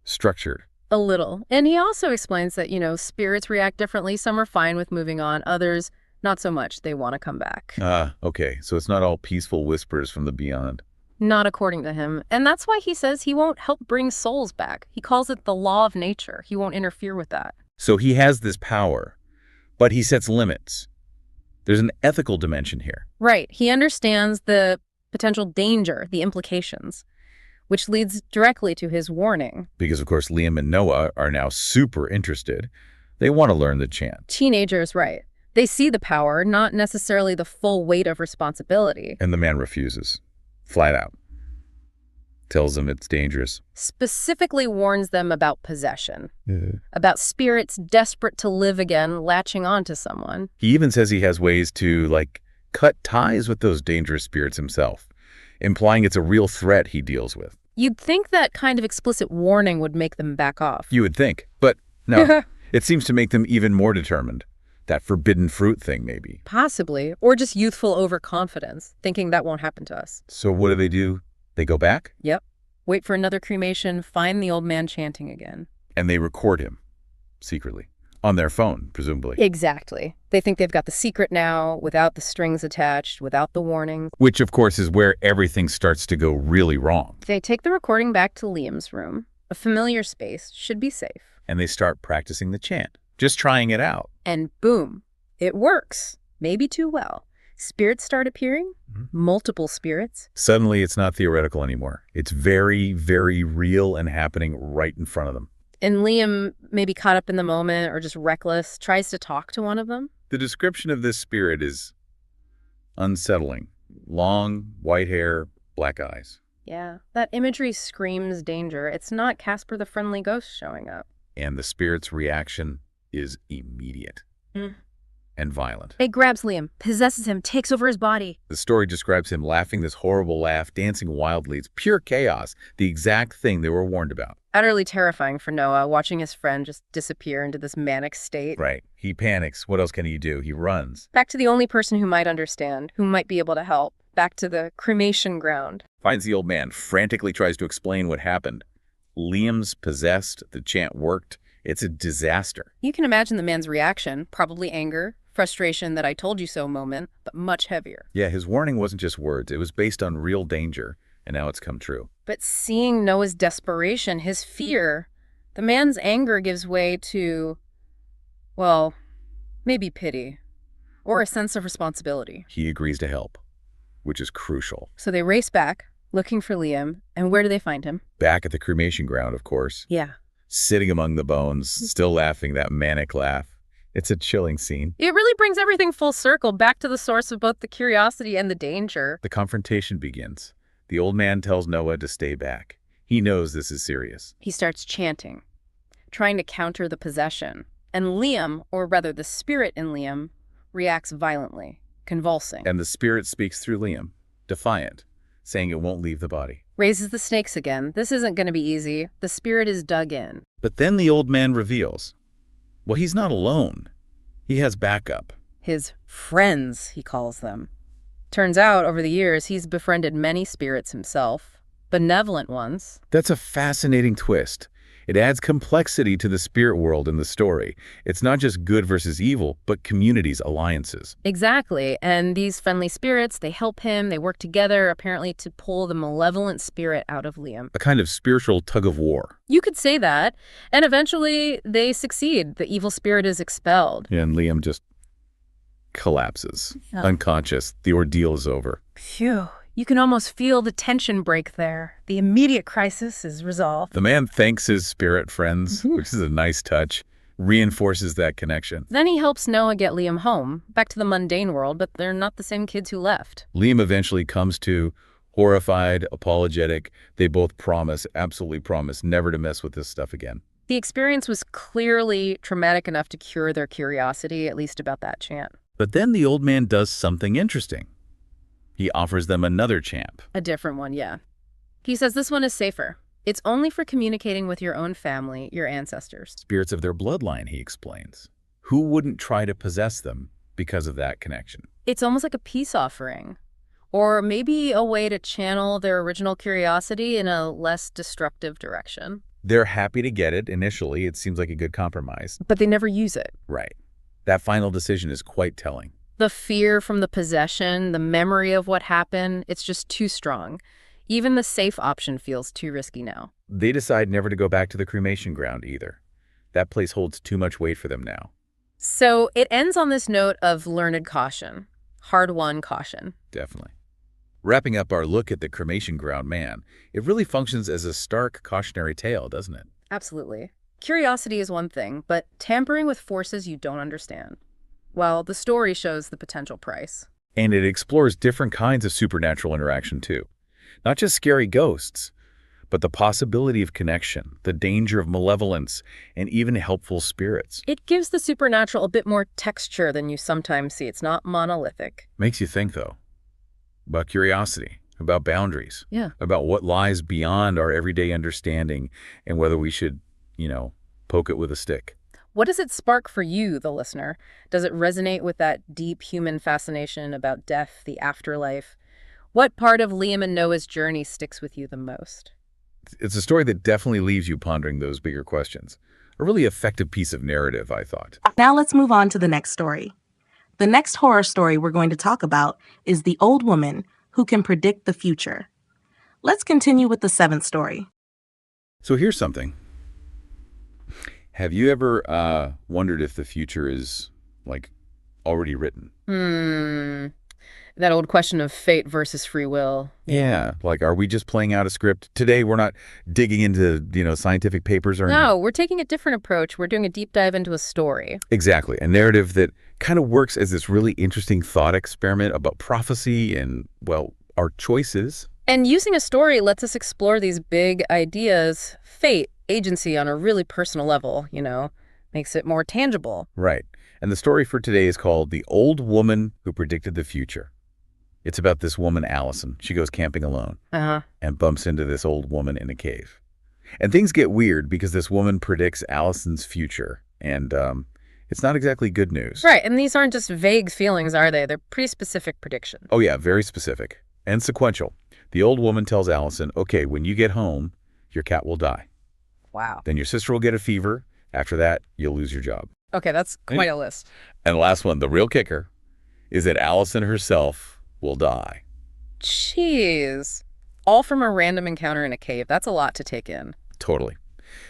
structured. A little. And he also explains that, spirits react differently. Some are fine with moving on. Others, not so much. They want to come back. Okay. So it's not all peaceful whispers from the beyond. Not according to him. And that's why he says he won't help bring souls back. He calls it the law of nature. He won't interfere with that. So he has this power, but he sets limits. There's an ethical dimension here. Right. He understands the potential danger, the implications, which leads directly to his warning. Because, of course, Liam and Noah are now super interested. They want to learn the chant. Teenagers, right. They see the power, not necessarily the full weight of responsibility. And the man refuses, flat out. Tells them it's dangerous. Specifically warns them about possession, about spirits desperate to live again, latching onto someone. He even says he has ways to, cut ties with those dangerous spirits himself, implying it's a real threat he deals with. You'd think that kind of explicit warning would make them back off. You would think, but no. It seems to make them even more determined. That forbidden fruit thing, maybe. Possibly. Or just youthful overconfidence, thinking that won't happen to us. So what do? They go back? Yep. Wait for another cremation, find the old man chanting again. And they record him, secretly. On their phone, presumably. Exactly. They think they've got the secret now, without the strings attached, without the warning. Which, of course, is where everything starts to go really wrong. They take the recording back to Liam's room. A familiar space, should be safe. And they start practicing the chant. just trying it out. And boom, it works. Maybe too well. Spirits start appearing, multiple spirits. Suddenly, it's not theoretical anymore. It's very, very real and happening right in front of them. And Liam, maybe caught up in the moment or just reckless, tries to talk to one of them. The description of this spirit is unsettling. Long, white hair, black eyes. Yeah, that imagery screams danger. It's not Casper the Friendly Ghost showing up. And the spirit's reaction is immediate and violent. It grabs Liam, possesses him, takes over his body. The story describes him laughing this horrible laugh, dancing wildly. It's pure chaos, the exact thing they were warned about. Utterly terrifying for Noah, watching his friend just disappear into this manic state. Right. He panics. What else can he do? He runs. Back to the only person who might understand, who might be able to help. Back to the cremation ground. Finds the old man, frantically tries to explain what happened. Liam's possessed. The chant worked. It's a disaster. You can imagine the man's reaction, probably anger, frustration that I told you so moment, but much heavier. Yeah, his warning wasn't just words. It was based on real danger, and now it's come true. But seeing Noah's desperation, his fear, the man's anger gives way to, well, maybe pity, or a sense of responsibility. He agrees to help, which is crucial. So they race back, looking for Liam, and where do they find him? Back at the cremation ground, of course. Yeah. Sitting among the bones, still laughing that manic laugh. It's a chilling scene. It really brings everything full circle, back to the source of both the curiosity and the danger. The confrontation begins. The old man tells Noah to stay back. He knows this is serious. He starts chanting, trying to counter the possession. And Liam, or rather the spirit in Liam, reacts violently, convulsing. And the spirit speaks through Liam, defiant, saying it won't leave the body. Raises the stakes again. This isn't going to be easy. The spirit is dug in. But then the old man reveals, well, he's not alone. He has backup. His friends, he calls them. Turns out, over the years, he's befriended many spirits himself, benevolent ones. That's a fascinating twist. It adds complexity to the spirit world in the story. It's not just good versus evil, but communities, alliances. Exactly. And these friendly spirits, they help him, they work together, apparently to pull the malevolent spirit out of Liam. A kind of spiritual tug of war. You could say that. And eventually, they succeed. The evil spirit is expelled. And Liam just collapses, unconscious. The ordeal is over. Phew. You can almost feel the tension break there. The immediate crisis is resolved. The man thanks his spirit friends, which is a nice touch, reinforces that connection. Then he helps Noah get Liam home, back to the mundane world, but they're not the same kids who left. Liam eventually comes to, horrified, apologetic. They both absolutely promise, never to mess with this stuff again. The experience was clearly traumatic enough to cure their curiosity, at least about that chant. But then the old man does something interesting. He offers them another chant. A different one, yeah. He says this one is safer. It's only for communicating with your own family, your ancestors. Spirits of their bloodline, he explains. Who wouldn't try to possess them because of that connection? It's almost like a peace offering. Or maybe a way to channel their original curiosity in a less destructive direction. They're happy to get it initially. It seems like a good compromise. But they never use it. Right. That final decision is quite telling. The fear from the possession, the memory of what happened, it's just too strong. Even the safe option feels too risky now. They decide never to go back to the cremation ground either. That place holds too much weight for them now. So it ends on this note of learned caution. Hard-won caution. Definitely. Wrapping up our look at the cremation ground man, it really functions as a stark cautionary tale, doesn't it? Absolutely. Curiosity is one thing, but tampering with forces you don't understand. Well, the story shows the potential price. And it explores different kinds of supernatural interaction, too. Not just scary ghosts, but the possibility of connection, the danger of malevolence, and even helpful spirits. It gives the supernatural a bit more texture than you sometimes see. It's not monolithic. Makes you think, though, about curiosity, about boundaries, Yeah. about what lies beyond our everyday understanding and whether we should, poke it with a stick. What does it spark for you, the listener? Does it resonate with that deep human fascination about death, the afterlife? What part of Liam and Noah's journey sticks with you the most? It's a story that definitely leaves you pondering those bigger questions. A really effective piece of narrative, I thought. Now let's move on to the next story. The next horror story we're going to talk about is The Old Woman Who Can Predict the Future. Let's continue with the seventh story. So here's something. Have you ever wondered if the future is, like, already written? That old question of fate versus free will. Yeah. Like, are we just playing out a script? Today, we're not digging into, scientific papers or anything. No, we're taking a different approach. We're doing a deep dive into a story. Exactly. A narrative that kind of works as this really interesting thought experiment about prophecy and, well, our choices. And using a story lets us explore these big ideas, fate, agency on a really personal level, makes it more tangible. Right. And the story for today is called The Old Woman Who Predicted the Future. It's about this woman, Allison. She goes camping alone and bumps into this old woman in a cave. And things get weird because this woman predicts Allison's future. And it's not exactly good news. Right. And these aren't just vague feelings, are they? They're pretty specific predictions. Oh, yeah, very specific and sequential. The old woman tells Allison, okay, when you get home, your cat will die. Wow. Then your sister will get a fever. After that, you'll lose your job. Okay, that's quite a list. And the last one, the real kicker, is that Allison herself will die. Jeez. All from a random encounter in a cave. That's a lot to take in. Totally.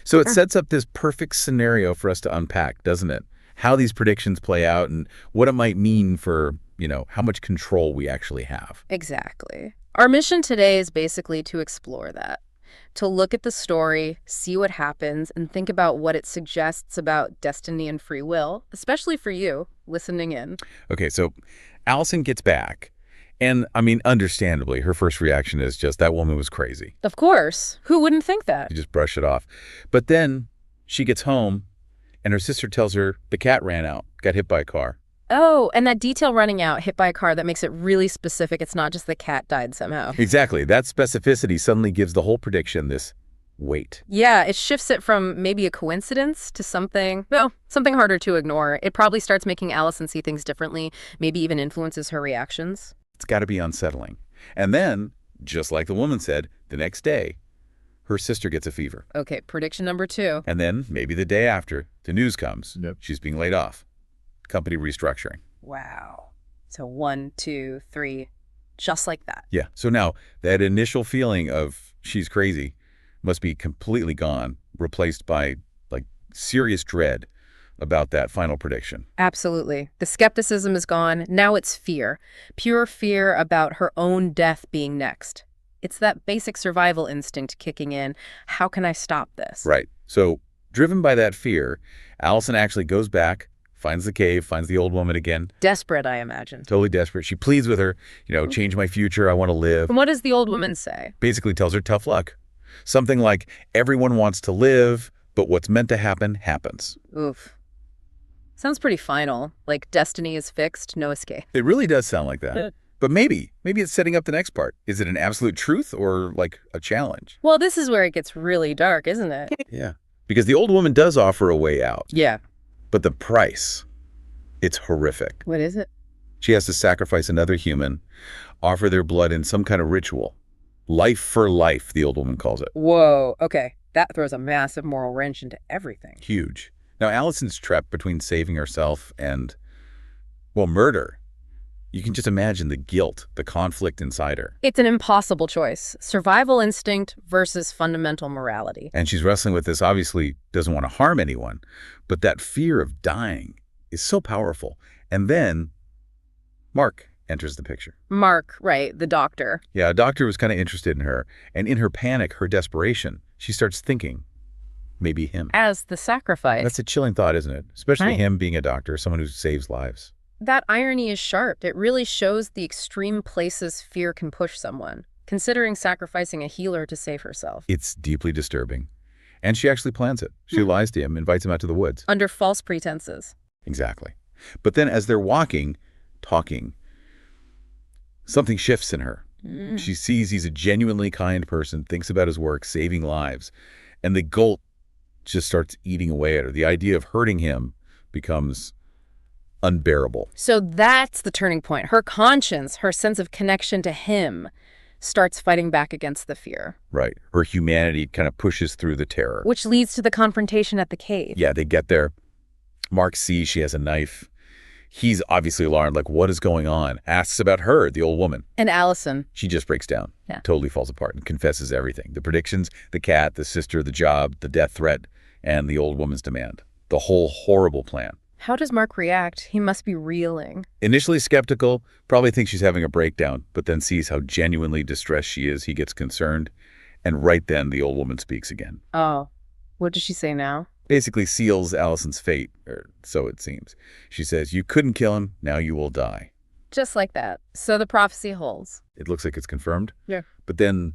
So it sets up this perfect scenario for us to unpack, doesn't it? How these predictions play out and what it might mean for, how much control we actually have. Exactly. Our mission today is basically to explore that. To look at the story, see what happens, and think about what it suggests about destiny and free will, especially for you listening in. Okay, so Allison gets back. And, understandably, her first reaction is just, that woman was crazy. Of course. Who wouldn't think that? You just brush it off. But then she gets home, and her sister tells her the cat ran out, got hit by a car. Oh, and that detail running out, hit by a car, that makes it really specific. It's not just the cat died somehow. Exactly. That specificity suddenly gives the whole prediction this weight. Yeah, it shifts it from maybe a coincidence to something harder to ignore. It probably starts making Allison see things differently, maybe even influences her reactions. It's got to be unsettling. And then, just like the woman said, the next day, her sister gets a fever. Okay, prediction number 2. And then, maybe the day after, the news comes. Yep. She's being laid off. Company restructuring. Wow. So 1, 2, 3, just like that. Yeah. So now, that initial feeling of she's crazy must be completely gone, replaced by, serious dread about that final prediction. Absolutely. The skepticism is gone. Now it's fear. Pure fear about her own death being next. It's that basic survival instinct kicking in. How can I stop this? Right. So, driven by that fear, Allison actually goes back, finds the cave, finds the old woman again. Desperate, I imagine. Totally desperate. She pleads with her, change my future, I want to live. And what does the old woman say? Basically tells her tough luck. Something like, everyone wants to live, but what's meant to happen, happens. Oof. Sounds pretty final, like destiny is fixed, no escape. It really does sound like that. But maybe it's setting up the next part. Is it an absolute truth or a challenge? Well, this is where it gets really dark, isn't it? Yeah. Because the old woman does offer a way out. Yeah. But the price, it's horrific. What is it? She has to sacrifice another human, offer their blood in some kind of ritual. Life for life, the old woman calls it. Whoa, okay. That throws a massive moral wrench into everything. Huge. Now, Allison's trapped between saving herself and, murder. You can just imagine the guilt, the conflict inside her. It's an impossible choice. Survival instinct versus fundamental morality. And she's wrestling with this, obviously doesn't want to harm anyone, but that fear of dying is so powerful. And then Mark enters the picture. Mark, right, the doctor. Yeah, a doctor was kind of interested in her. And in her panic, her desperation, she starts thinking, maybe him. As the sacrifice. That's a chilling thought, isn't it? Especially Right. him being a doctor, someone who saves lives. That irony is sharp. It really shows the extreme places fear can push someone, considering sacrificing a healer to save herself. It's deeply disturbing. And she actually plans it. She lies to him, invites him out to the woods. Under false pretenses. Exactly. But then as they're talking, something shifts in her. She sees he's a genuinely kind person, thinks about his work, saving lives, and the guilt just starts eating away at her. The idea of hurting him becomes unbearable. So that's the turning point. Her conscience, her sense of connection to him, starts fighting back against the fear. Right. Her humanity kind of pushes through the terror. Which leads to the confrontation at the cave. Yeah, they get there. Mark sees she has a knife. He's obviously alarmed, like, what is going on? Asks about her, the old woman. And Allison. She just breaks down, Yeah. totally falls apart and confesses everything. The predictions, the cat, the sister, the job, the death threat. and the old woman's demand. The whole horrible plan. How does Mark react? He must be reeling. Initially skeptical, probably thinks she's having a breakdown, but then sees how genuinely distressed she is. He gets concerned, and right then the old woman speaks again. Oh, what does she say now? Basically seals Allison's fate, or so it seems. She says, "You couldn't kill him, now you will die." Just like that. So the prophecy holds. It looks like it's confirmed. Yeah. But then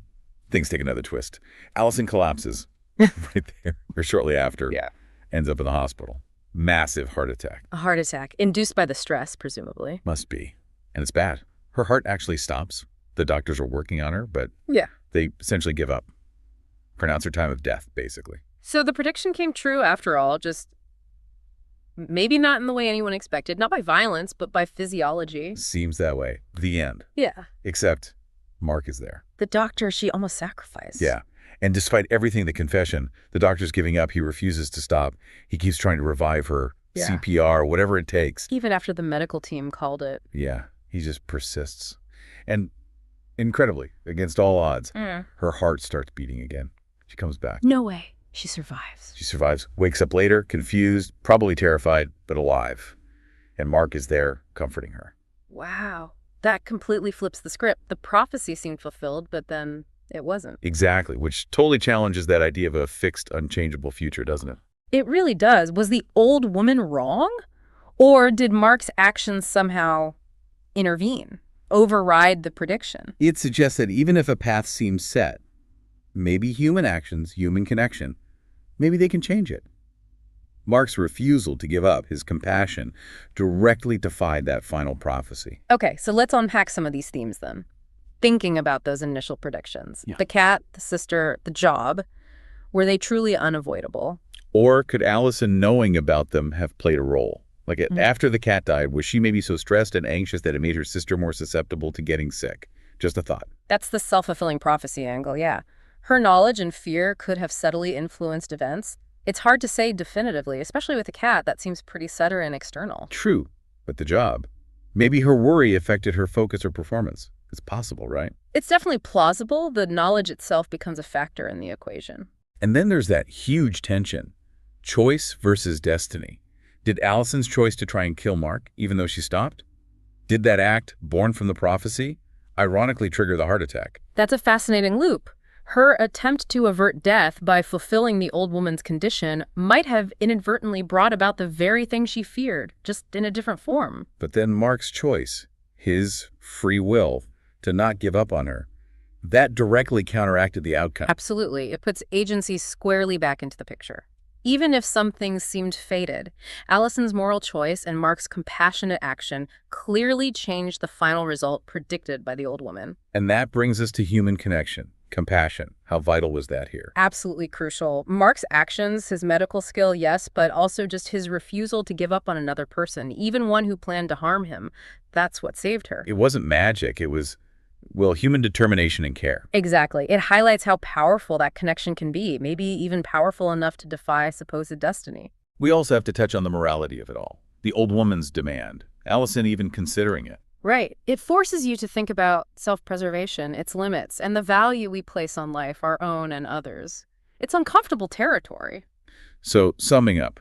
things take another twist. Allison collapses right there, or shortly after. Yeah. Ends up in the hospital. Massive heart attack. A heart attack, induced by the stress, presumably. Must be. And it's bad. Her heart actually stops. The doctors are working on her, but Yeah. they essentially give up. Pronounce her time of death, basically. So the prediction came true after all, just maybe not in the way anyone expected. Not by violence, but by physiology. Seems that way. The end. Yeah. Except Mark is there. The doctor she almost sacrificed. Yeah. And despite everything, the confession, the doctor's giving up. He refuses to stop. He keeps trying to revive her, Yeah. CPR, whatever it takes. Even after the medical team called it. Yeah, he just persists. And incredibly, against all odds, her heart starts beating again. She comes back. No way. She survives. She survives, wakes up later, confused, probably terrified, but alive. And Mark is there comforting her. Wow. That completely flips the script. The prophecy seemed fulfilled, but then it wasn't. Exactly, which totally challenges that idea of a fixed, unchangeable future, doesn't it? It really does. Was the old woman wrong? Or did Mark's actions somehow intervene, override the prediction? It suggests that even if a path seems set, maybe human actions, human connection, maybe they can change it. Mark's refusal to give up, his compassion, directly defied that final prophecy. Okay, so let's unpack some of these themes then. Thinking about those initial predictions. Yeah. The cat, the sister, the job, were they truly unavoidable? Or could Allison, knowing about them, have played a role? Like after the cat died, was she maybe so stressed and anxious that it made her sister more susceptible to getting sick? Just a thought. That's the self-fulfilling prophecy angle, yeah. Her knowledge and fear could have subtly influenced events. It's hard to say definitively, especially with a cat that seems pretty subtle and external. True, but the job. Maybe her worry affected her focus or performance. It's possible, right? It's definitely plausible. The knowledge itself becomes a factor in the equation. And then there's that huge tension. Choice versus destiny. Did Allison's choice to try and kill Mark, even though she stopped? Did that act, born from the prophecy, ironically trigger the heart attack? That's a fascinating loop. Her attempt to avert death by fulfilling the old woman's condition might have inadvertently brought about the very thing she feared, just in a different form. But then Mark's choice, his free will to not give up on her, that directly counteracted the outcome. Absolutely. It puts agency squarely back into the picture. Even if some things seemed fated, Allison's moral choice and Mark's compassionate action clearly changed the final result predicted by the old woman. And that brings us to human connection, compassion. How vital was that here? Absolutely crucial. Mark's actions, his medical skill, yes, but also just his refusal to give up on another person, even one who planned to harm him. That's what saved her. It wasn't magic. It was, well, human determination and care. Exactly. It highlights how powerful that connection can be, maybe even powerful enough to defy supposed destiny. We also have to touch on the morality of it all. The old woman's demand. Allison even considering it. Right. It forces you to think about self-preservation, its limits, and the value we place on life, our own and others. It's uncomfortable territory. So, summing up,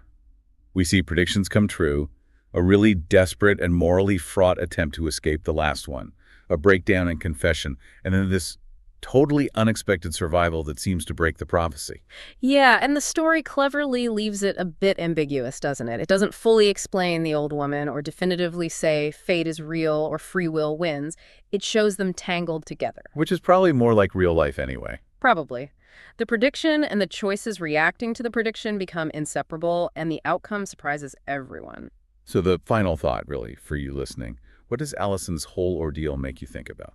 we see predictions come true, a really desperate and morally fraught attempt to escape the last one, a breakdown and confession, and then this totally unexpected survival that seems to break the prophecy. Yeah, and the story cleverly leaves it a bit ambiguous, doesn't it? It doesn't fully explain the old woman or definitively say fate is real or free will wins. It shows them tangled together. Which is probably more like real life anyway. Probably. The prediction and the choices reacting to the prediction become inseparable, and the outcome surprises everyone. So the final thought, really, for you listening, what does Allison's whole ordeal make you think about?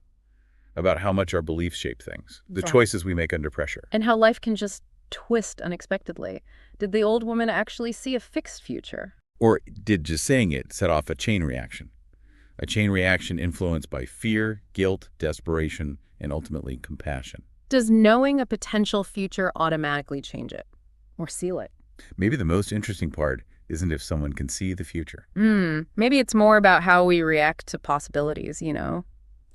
About how much our beliefs shape things, the Right. choices we make under pressure. And how life can just twist unexpectedly. Did the old woman actually see a fixed future? Or did just saying it set off a chain reaction? A chain reaction influenced by fear, guilt, desperation, and ultimately compassion. Does knowing a potential future automatically change it? Or seal it? Maybe the most interesting part isn't if someone can see the future. Maybe it's more about how we react to possibilities,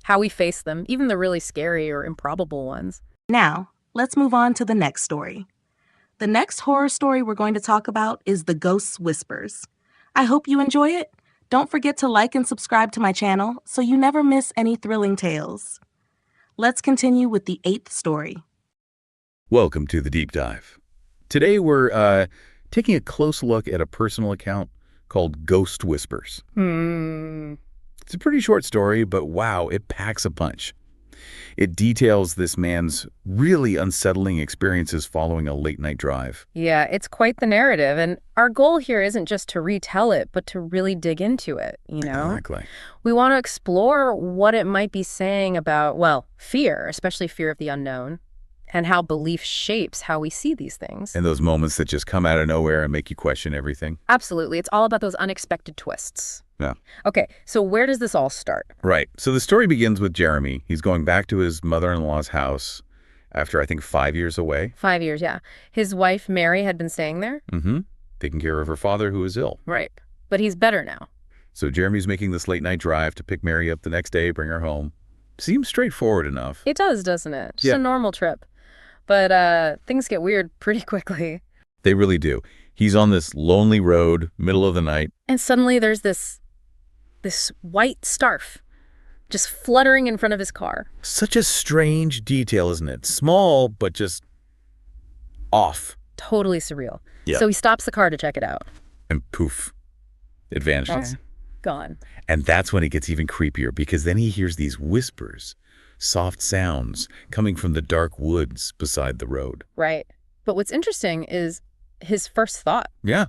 how we face them, even the really scary or improbable ones. Now, let's move on to the next story. The next horror story we're going to talk about is The Ghost's Whispers. I hope you enjoy it. Don't forget to like and subscribe to my channel so you never miss any thrilling tales. Let's continue with the 8th story. Welcome to the deep dive. Today we're taking a close look at a personal account called Ghost Whispers. It's a pretty short story, but wow, it packs a punch. It details this man's really unsettling experiences following a late-night drive. Yeah, it's quite the narrative, and our goal here isn't just to retell it, but to really dig into it, you know? Exactly. We want to explore what it might be saying about, well, fear, especially fear of the unknown, and how belief shapes how we see these things. And those moments that just come out of nowhere and make you question everything. Absolutely. It's all about those unexpected twists. Yeah. Okay, so where does this all start? Right. So the story begins with Jeremy. He's going back to his mother-in-law's house after, I think, 5 years away. 5 years, yeah. His wife, Mary, had been staying there? Taking care of her father, who is ill. Right. But he's better now. So Jeremy's making this late-night drive to pick Mary up the next day, bring her home. Seems straightforward enough. It does, doesn't it? Just Yeah. a normal trip. But things get weird pretty quickly. They really do. He's on this lonely road, middle of the night. And suddenly there's this white scarf just fluttering in front of his car. Such a strange detail, isn't it? Small, but just off. Totally surreal. Yeah. So he stops the car to check it out. And poof, it vanishes. Gone. And that's when it gets even creepier, because then he hears these whispers, soft sounds coming from the dark woods beside the road. Right. But what's interesting is his first thought. Yeah.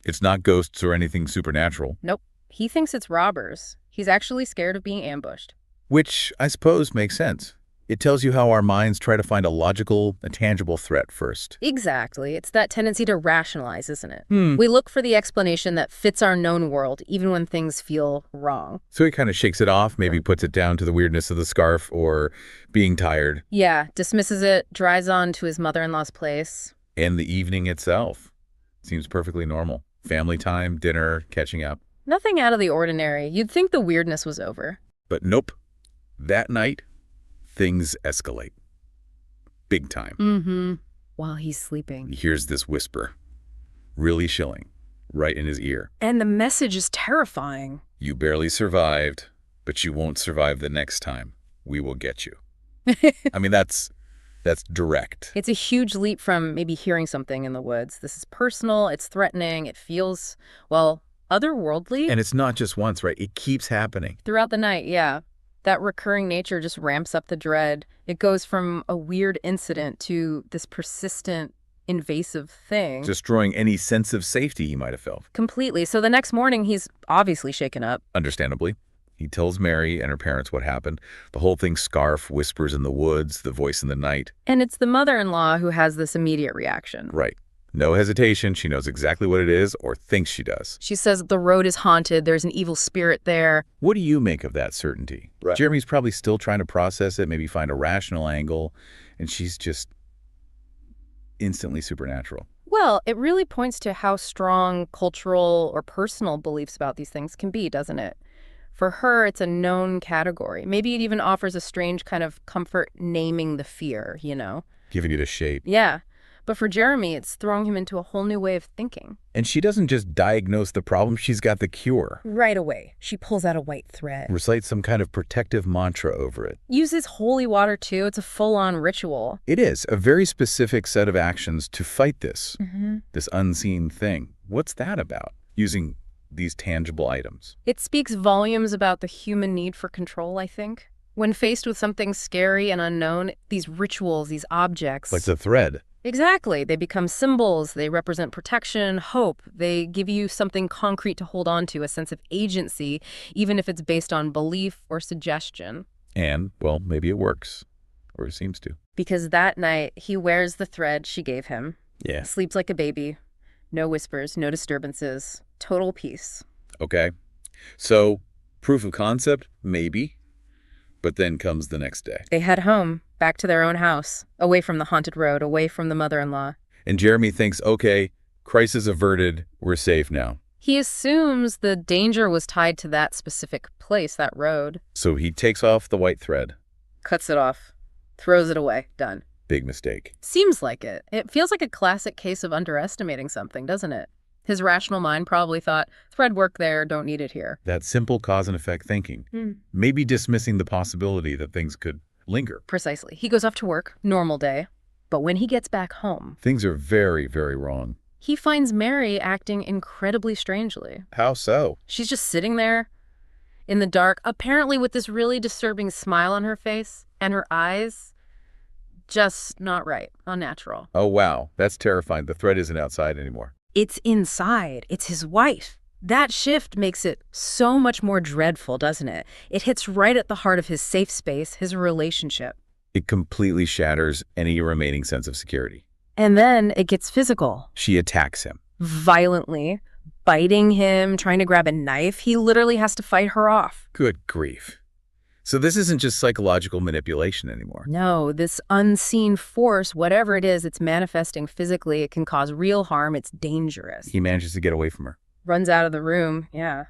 It's not ghosts or anything supernatural. Nope. He thinks it's robbers. He's actually scared of being ambushed. Which, I suppose, makes sense. It tells you how our minds try to find a logical, a tangible threat first. Exactly. It's that tendency to rationalize, isn't it? We look for the explanation that fits our known world, even when things feel wrong. So he kind of shakes it off, maybe puts it down to the weirdness of the scarf or being tired. Yeah, dismisses it, drives on to his mother-in-law's place. And the evening itself seems perfectly normal. Family time, dinner, catching up. Nothing out of the ordinary. You'd think the weirdness was over. But nope. That night, things escalate. Big time. While he's sleeping. He hears this whisper, really chilling, right in his ear. And the message is terrifying. You barely survived, but you won't survive the next time. We will get you. I mean, that's direct. It's a huge leap from maybe hearing something in the woods. This is personal, it's threatening, it feels, well, otherworldly. And it's not just once, right? It keeps happening. Throughout the night, yeah. That recurring nature just ramps up the dread. It goes from a weird incident to this persistent, invasive thing. Destroying any sense of safety he might have felt. Completely. So the next morning, he's obviously shaken up. Understandably. He tells Mary and her parents what happened. The whole thing, scarf, whispers in the woods, the voice in the night. And it's the mother-in-law who has this immediate reaction. Right. No hesitation. She knows exactly what it is, or thinks she does. She says the road is haunted, there's an evil spirit there. What do you make of that certainty? Right. Jeremy's probably still trying to process it, maybe find a rational angle, and she's just instantly supernatural. Well, it really points to how strong cultural or personal beliefs about these things can be, doesn't it? For her, it's a known category. Maybe it even offers a strange kind of comfort naming the fear, you know? Giving it a shape. Yeah. But for Jeremy, it's throwing him into a whole new way of thinking. And she doesn't just diagnose the problem, she's got the cure. Right away, she pulls out a white thread. Recites some kind of protective mantra over it. Uses holy water, too. It's a full-on ritual. It is a very specific set of actions to fight this, this unseen thing. What's that about? Using these tangible items. It speaks volumes about the human need for control, I think. When faced with something scary and unknown, these rituals, these objects... Like the thread. Exactly. They become symbols. They represent protection, hope. They give you something concrete to hold on to, a sense of agency, even if it's based on belief or suggestion. And, well, maybe it works. Or it seems to. Because that night, he wears the thread she gave him. Yeah. Sleeps like a baby. No whispers, no disturbances. Total peace. Okay. So, proof of concept? Maybe. But then comes the next day. They head home, back to their own house, away from the haunted road, away from the mother-in-law. And Jeremy thinks, okay, crisis averted, we're safe now. He assumes the danger was tied to that specific place, that road. So he takes off the white thread. Cuts it off. Throws it away. Done. Big mistake. Seems like it. It feels like a classic case of underestimating something, doesn't it? His rational mind probably thought, thread work there, don't need it here. That simple cause and effect thinking. Maybe dismissing the possibility that things could linger. Precisely. He goes off to work, normal day. But when he gets back home, Things are very, very wrong. he finds Mary acting incredibly strangely. How so? She's just sitting there in the dark, apparently with this really disturbing smile on her face, and her eyes just not right, unnatural. Oh, wow. That's terrifying. The thread isn't outside anymore. It's inside. It's his wife. That shift makes it so much more dreadful, doesn't it? It hits right at the heart of his safe space, his relationship. It completely shatters any remaining sense of security. And then it gets physical. She attacks him. Violently, biting him, trying to grab a knife. He literally has to fight her off. Good grief. So this isn't just psychological manipulation anymore. No, this unseen force, whatever it is, it's manifesting physically. It can cause real harm. It's dangerous. He manages to get away from her. Runs out of the room, yeah.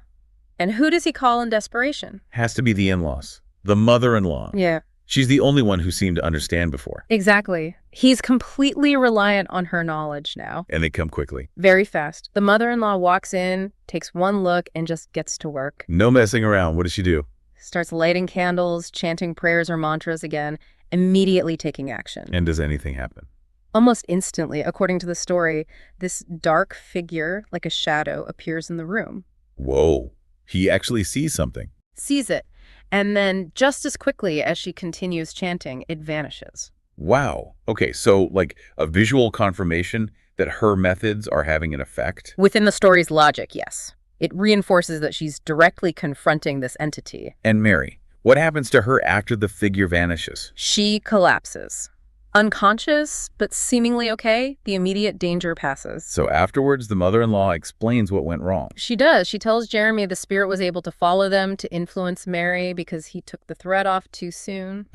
And who does he call in desperation? Has to be the in-laws. The mother-in-law. Yeah. She's the only one who seemed to understand before. Exactly. He's completely reliant on her knowledge now. And they come quickly. Very fast. The mother-in-law walks in, takes one look, and just gets to work. No messing around. What does she do? Starts lighting candles, chanting prayers or mantras again, immediately taking action. And does anything happen? Almost instantly, according to the story, this dark figure, like a shadow, appears in the room. Whoa. He actually sees something. Sees it. And then, just as quickly as she continues chanting, it vanishes. Wow. Okay, so like a visual confirmation that her methods are having an effect? Within the story's logic, yes. It reinforces that she's directly confronting this entity. And Mary, what happens to her after the figure vanishes? She collapses. Unconscious, but seemingly okay, the immediate danger passes. So afterwards, the mother-in-law explains what went wrong. She does. She tells Jeremy the spirit was able to follow them to influence Mary because he took the thread off too soon.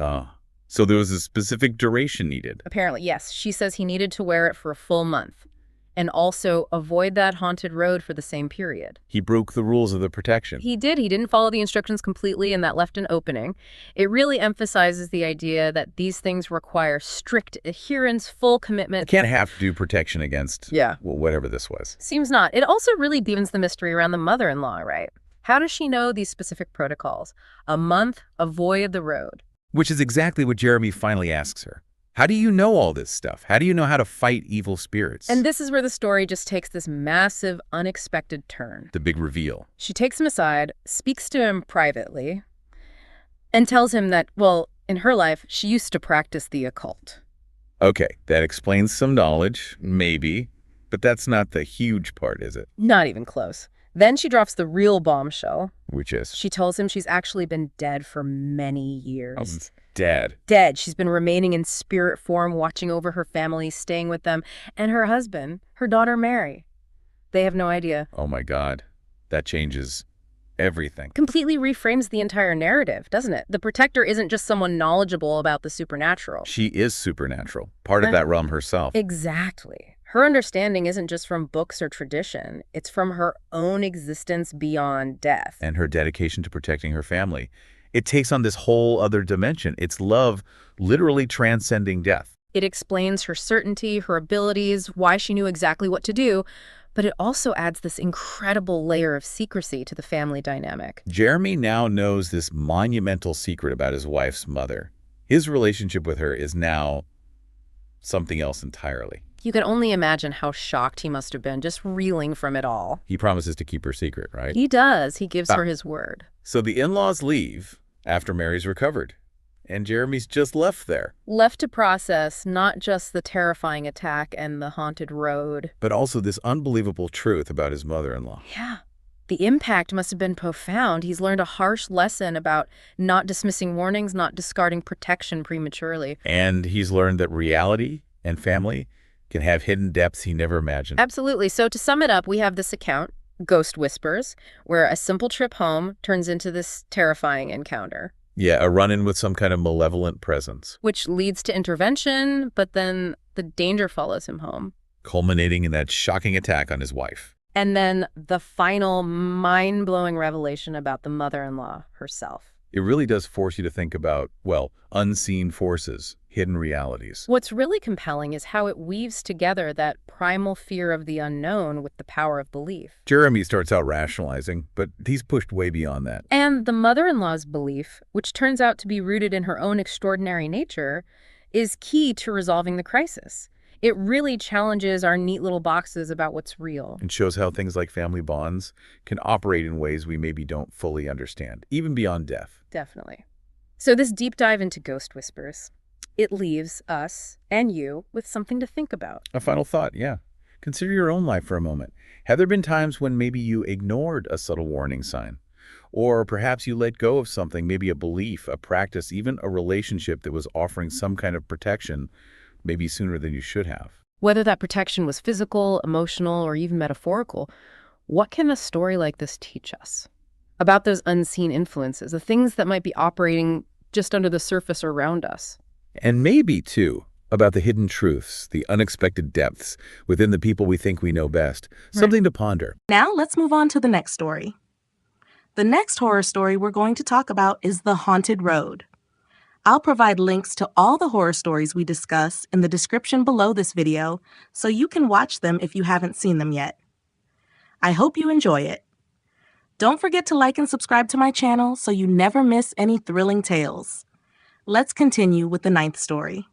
So there was a specific duration needed. Apparently, yes. She says he needed to wear it for a full month and also avoid that haunted road for the same period. He broke the rules of the protection. He did. He didn't follow the instructions completely, and that left an opening. It really emphasizes the idea that these things require strict adherence, full commitment. Can't have to do protection against well, whatever this was. Seems not. It also really deepens the mystery around the mother-in-law, right? How does she know these specific protocols? A month, avoid the road. Which is exactly what Jeremy finally asks her. How do you know all this stuff? How do you know how to fight evil spirits? And this is where the story just takes this massive, unexpected turn. The big reveal. She takes him aside, speaks to him privately, and tells him that, well, in her life, she used to practice the occult. Okay, that explains some knowledge, maybe, but that's not the huge part, is it? Not even close. Then she drops the real bombshell. Which is? She tells him she's actually been dead for many years. Oh, dead. Dead. She's been remaining in spirit form, watching over her family, staying with them, and her husband, her daughter Mary. They have no idea. Oh my God. That changes everything. Completely reframes the entire narrative, doesn't it? The protector isn't just someone knowledgeable about the supernatural. She is supernatural, part of that realm herself. Exactly. Her understanding isn't just from books or tradition. It's from her own existence beyond death. And her dedication to protecting her family. It takes on this whole other dimension. It's love literally transcending death. It explains her certainty, her abilities, why she knew exactly what to do, but it also adds this incredible layer of secrecy to the family dynamic. Jeremy now knows this monumental secret about his wife's mother. His relationship with her is now something else entirely. You can only imagine how shocked he must have been, just reeling from it all. He promises to keep her secret, right? He does. He gives her his word. So the in-laws leave after Mary's recovered, and Jeremy's just left there. Left to process not just the terrifying attack and the haunted road, but also this unbelievable truth about his mother-in-law. Yeah. The impact must have been profound. He's learned a harsh lesson about not dismissing warnings, not discarding protection prematurely. And he's learned that reality and family can have hidden depths he never imagined. Absolutely. So to sum it up, we have this account, Ghost Whispers, where a simple trip home turns into this terrifying encounter. Yeah, a run-in with some kind of malevolent presence. Which leads to intervention, but then the danger follows him home. Culminating in that shocking attack on his wife. And then the final mind-blowing revelation about the mother-in-law herself. It really does force you to think about, well, unseen forces, hidden realities. What's really compelling is how it weaves together that primal fear of the unknown with the power of belief. Jeremy starts out rationalizing, but he's pushed way beyond that. And the mother-in-law's belief, which turns out to be rooted in her own extraordinary nature, is key to resolving the crisis. It really challenges our neat little boxes about what's real. And shows how things like family bonds can operate in ways we maybe don't fully understand, even beyond death. Definitely. So this deep dive into ghost whispers, it leaves us and you with something to think about. A final thought, yeah. Consider your own life for a moment. Have there been times when maybe you ignored a subtle warning sign? Or perhaps you let go of something, maybe a belief, a practice, even a relationship that was offering some kind of protection, maybe sooner than you should have? Whether that protection was physical, emotional, or even metaphorical, what can a story like this teach us about those unseen influences, the things that might be operating just under the surface around us? And maybe, too, about the hidden truths, the unexpected depths within the people we think we know best. Something to ponder. Now let's move on to the next story. The next horror story we're going to talk about is The Haunted Road. I'll provide links to all the horror stories we discuss in the description below this video so you can watch them if you haven't seen them yet. I hope you enjoy it. Don't forget to like and subscribe to my channel so you never miss any thrilling tales. Let's continue with the 9th story.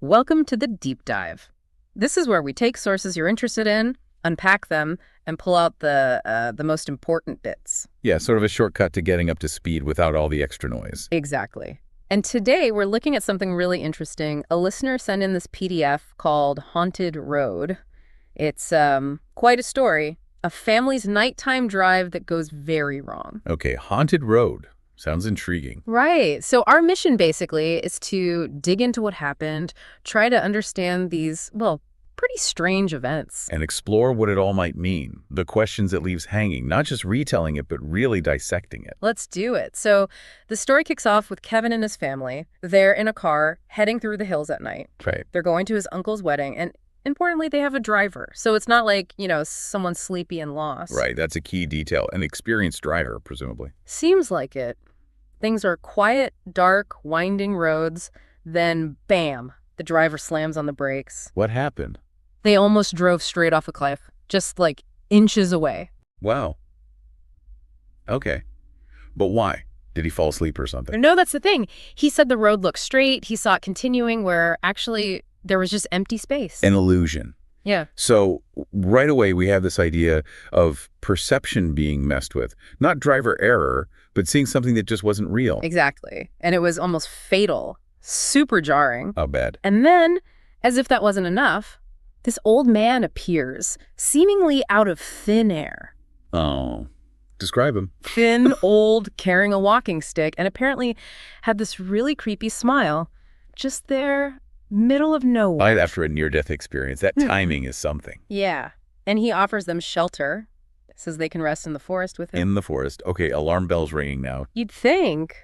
Welcome to the deep dive. This is where we take sources you're interested in, unpack them, and pull out the most important bits. Yeah, sort of a shortcut to getting up to speed without all the extra noise. Exactly. And today we're looking at something really interesting. A listener sent in this PDF called Haunted Road. It's quite a story. A family's nighttime drive that goes very wrong. Okay, Haunted Road. Sounds intriguing. Right. So our mission basically is to dig into what happened, try to understand these, well, pretty strange events. And explore what it all might mean. The questions it leaves hanging, not just retelling it, but really dissecting it. Let's do it. So the story kicks off with Kevin and his family. They're in a car heading through the hills at night. Right. They're going to his uncle's wedding, and importantly, they have a driver. So it's not like, someone's sleepy and lost. Right, that's a key detail. An experienced driver, presumably. Seems like it. Things are quiet, dark, winding roads. Then, bam, the driver slams on the brakes. What happened? They almost drove straight off a cliff, just like inches away. Wow. Okay. But why? Did he fall asleep or something? No, that's the thing. He said the road looked straight. He saw it continuing where actually there was just empty space. An illusion. Yeah. So right away we have this idea of perception being messed with. Not driver error, but seeing something that just wasn't real. Exactly. And it was almost fatal. Super jarring. How bad? And then, as if that wasn't enough, this old man appears, seemingly out of thin air. Oh. Describe him. Thin, old, carrying a walking stick, and apparently had this really creepy smile just there, middle of nowhere. Right after a near-death experience, that timing is something. Yeah. And he offers them shelter, says they can rest in the forest with him. In the forest. Okay, alarm bells ringing now. You'd think.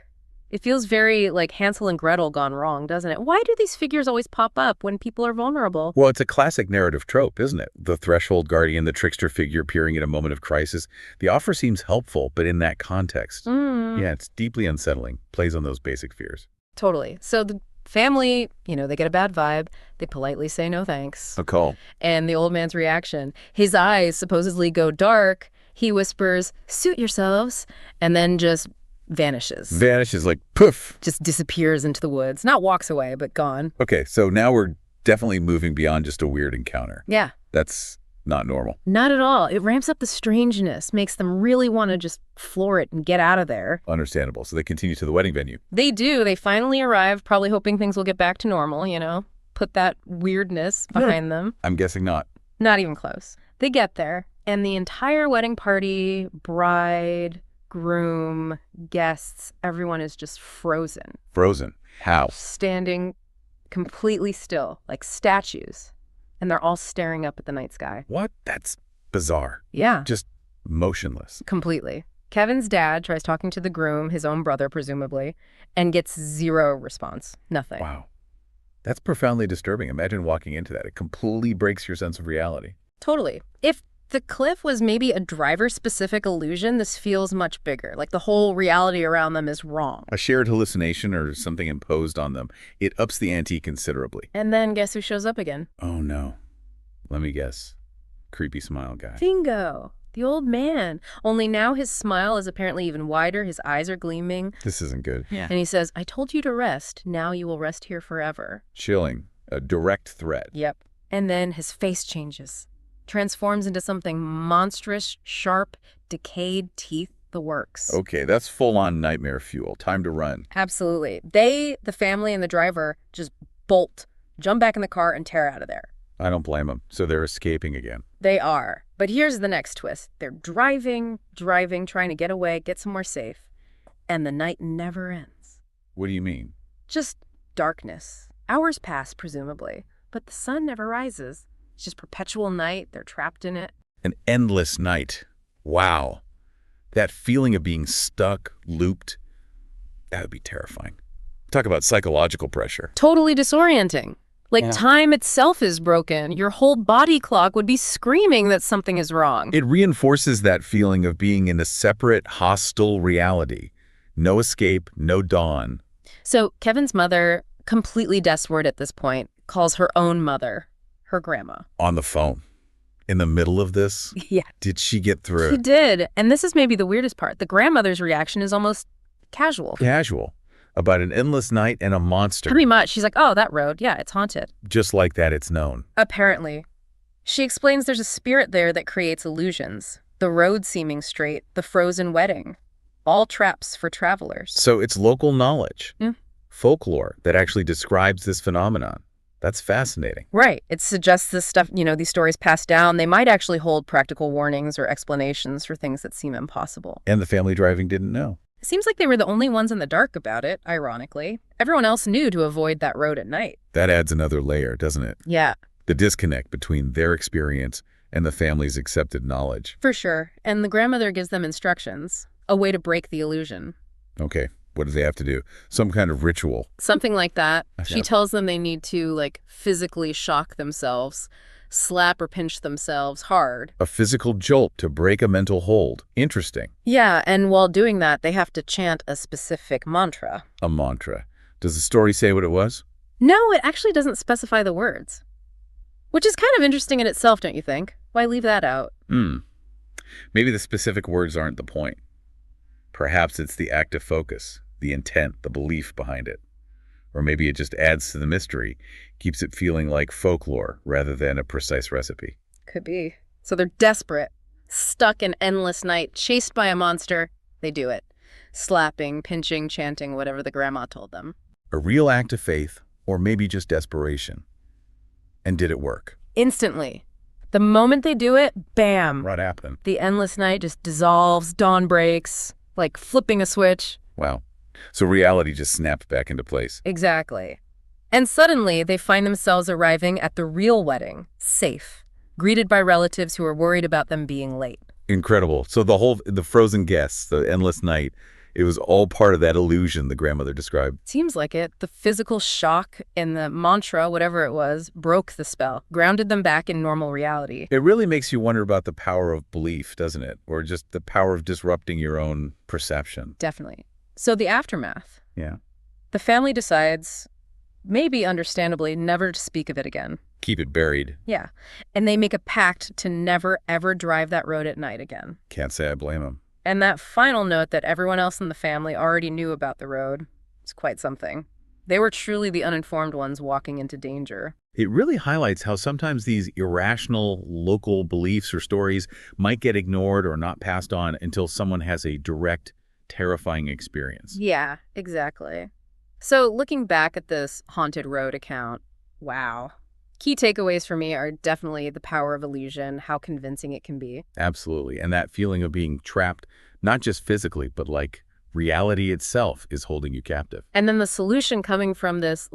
It feels very like Hansel and Gretel gone wrong, doesn't it? Why do these figures always pop up when people are vulnerable? Well, it's a classic narrative trope, isn't it? The threshold guardian, the trickster figure appearing at a moment of crisis. The offer seems helpful, but in that context, yeah, it's deeply unsettling. Plays on those basic fears. Totally. So the family, they get a bad vibe. They politely say no thanks. A call. And the old man's reaction, his eyes supposedly go dark. He whispers, "Suit yourselves," and then just vanishes. Vanishes like poof. Just disappears into the woods. Not walks away, but gone. Okay, so now we're definitely moving beyond just a weird encounter. Yeah. That's not normal. Not at all. It ramps up the strangeness, makes them really want to just floor it and get out of there. Understandable. So they continue to the wedding venue. They do. They finally arrive, probably hoping things will get back to normal, put that weirdness behind them. I'm guessing not. Not even close. They get there, and the entire wedding party, bride, groom, guests, everyone is just frozen. Frozen. How? Standing completely still, like statues. And they're all staring up at the night sky. What? That's bizarre. Yeah. Just motionless. Completely. Kevin's dad tries talking to the groom, his own brother presumably, and gets zero response. Nothing. Wow. That's profoundly disturbing. Imagine walking into that. It completely breaks your sense of reality. Totally. If the cliff was maybe a driver-specific illusion, this feels much bigger. Like the whole reality around them is wrong. A shared hallucination or something imposed on them. It ups the ante considerably. And then guess who shows up again? Oh, no. Let me guess. Creepy smile guy. Bingo! The old man. Only now his smile is apparently even wider. His eyes are gleaming. This isn't good. Yeah. And he says, I told you to rest. Now you will rest here forever. Chilling. A direct threat. Yep. And then his face changes. Transforms into something monstrous, sharp, decayed teeth, the works. Okay, that's full-on nightmare fuel. Time to run. Absolutely. They, the family and the driver, just bolt, jump back in the car and tear out of there. I don't blame them. So they're escaping again. They are. But here's the next twist. They're driving, trying to get away, get somewhere safe. And the night never ends. What do you mean? Just darkness. Hours pass, presumably. But the sun never rises. It's just perpetual night. They're trapped in it. An endless night. Wow. That feeling of being stuck, looped, that would be terrifying. Talk about psychological pressure. Totally disorienting. Like time itself is broken. Your whole body clock would be screaming that something is wrong. It reinforces that feeling of being in a separate, hostile reality. No escape, no dawn. So Kevin's mother, completely desperate at this point, calls her own mother, her grandma. On the phone. In the middle of this? Yeah. Did she get through? She did. And this is maybe the weirdest part. The grandmother's reaction is almost casual. Casual. About an endless night and a monster. Pretty much. She's like, oh, that road. Yeah, it's haunted. Just like that, it's known. Apparently. She explains there's a spirit there that creates illusions. The road seeming straight, the frozen wedding. All traps for travelers. So it's local knowledge. Yeah. Folklore that actually describes this phenomenon. That's fascinating. Right. It suggests this stuff, these stories passed down, they might actually hold practical warnings or explanations for things that seem impossible. And the family driving didn't know. It seems like they were the only ones in the dark about it, ironically. Everyone else knew to avoid that road at night. That adds another layer, doesn't it? Yeah. The disconnect between their experience and the family's accepted knowledge. For sure. And the grandmother gives them instructions, a way to break the illusion. Okay, what do they have to do? Some kind of ritual. Something like that. Okay. She tells them they need to, physically shock themselves, slap or pinch themselves hard. A physical jolt to break a mental hold. Interesting. Yeah, and while doing that, they have to chant a specific mantra. A mantra. Does the story say what it was? No, it actually doesn't specify the words. Which is kind of interesting in itself, don't you think? Why leave that out? Maybe the specific words aren't the point. Perhaps it's the active focus, the intent, the belief behind it. Or maybe it just adds to the mystery, keeps it feeling like folklore rather than a precise recipe. Could be. So they're desperate, stuck in endless night, chased by a monster. They do it. Slapping, pinching, chanting, whatever the grandma told them. A real act of faith, or maybe just desperation. And did it work? Instantly. The moment they do it, bam! What happened? The endless night just dissolves, dawn breaks, like flipping a switch. Wow. So reality just snapped back into place. Exactly. And suddenly, they find themselves arriving at the real wedding, safe, greeted by relatives who are worried about them being late. Incredible. So the frozen guests, the endless night, it was all part of that illusion the grandmother described. Seems like it. The physical shock and the mantra, whatever it was, broke the spell, grounded them back in normal reality. It really makes you wonder about the power of belief, doesn't it? Or just the power of disrupting your own perception. Definitely. So the aftermath. Yeah. The family decides, maybe understandably, never to speak of it again. Keep it buried. Yeah. And they make a pact to never, ever drive that road at night again. Can't say I blame them. And that final note that everyone else in the family already knew about the road is quite something. They were truly the uninformed ones walking into danger. It really highlights how sometimes these irrational local beliefs or stories might get ignored or not passed on until someone has a direct, terrifying experience. Yeah, exactly. So looking back at this haunted road account, wow. Key takeaways for me are definitely the power of illusion, how convincing it can be. Absolutely. And that feeling of being trapped, not just physically, but like reality itself is holding you captive. And then the solution coming from this,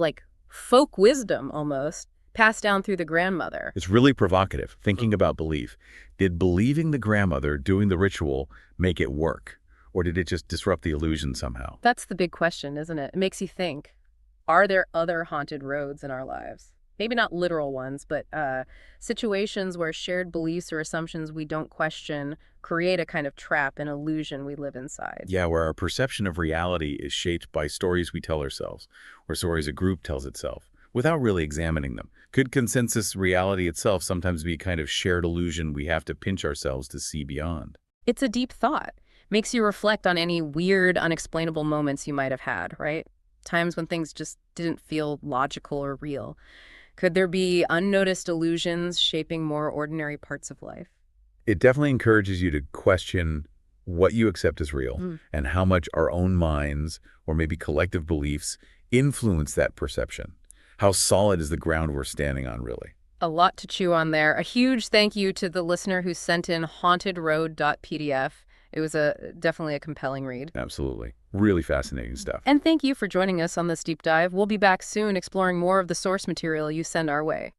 folk wisdom almost, passed down through the grandmother. It's really provocative, thinking about belief. Did believing the grandmother doing the ritual make it work? Or did it just disrupt the illusion somehow? That's the big question, isn't it? It makes you think, are there other haunted roads in our lives? maybe not literal ones, but situations where shared beliefs or assumptions we don't question create a kind of trap and illusion we live inside. Yeah, where our perception of reality is shaped by stories we tell ourselves, or stories a group tells itself, without really examining them. Could consensus reality itself sometimes be a kind of shared illusion we have to pinch ourselves to see beyond? It's a deep thought. Makes you reflect on any weird, unexplainable moments you might have had, right? Times when things just didn't feel logical or real. Could there be unnoticed illusions shaping more ordinary parts of life? It definitely encourages you to question what you accept as real Mm. and how much our own minds or maybe collective beliefs influence that perception. How solid is the ground we're standing on, really? A lot to chew on there. A huge thank you to the listener who sent in hauntedroad.pdf. It was definitely a compelling read. Absolutely. Really fascinating stuff. And thank you for joining us on this deep dive. We'll be back soon exploring more of the source material you send our way.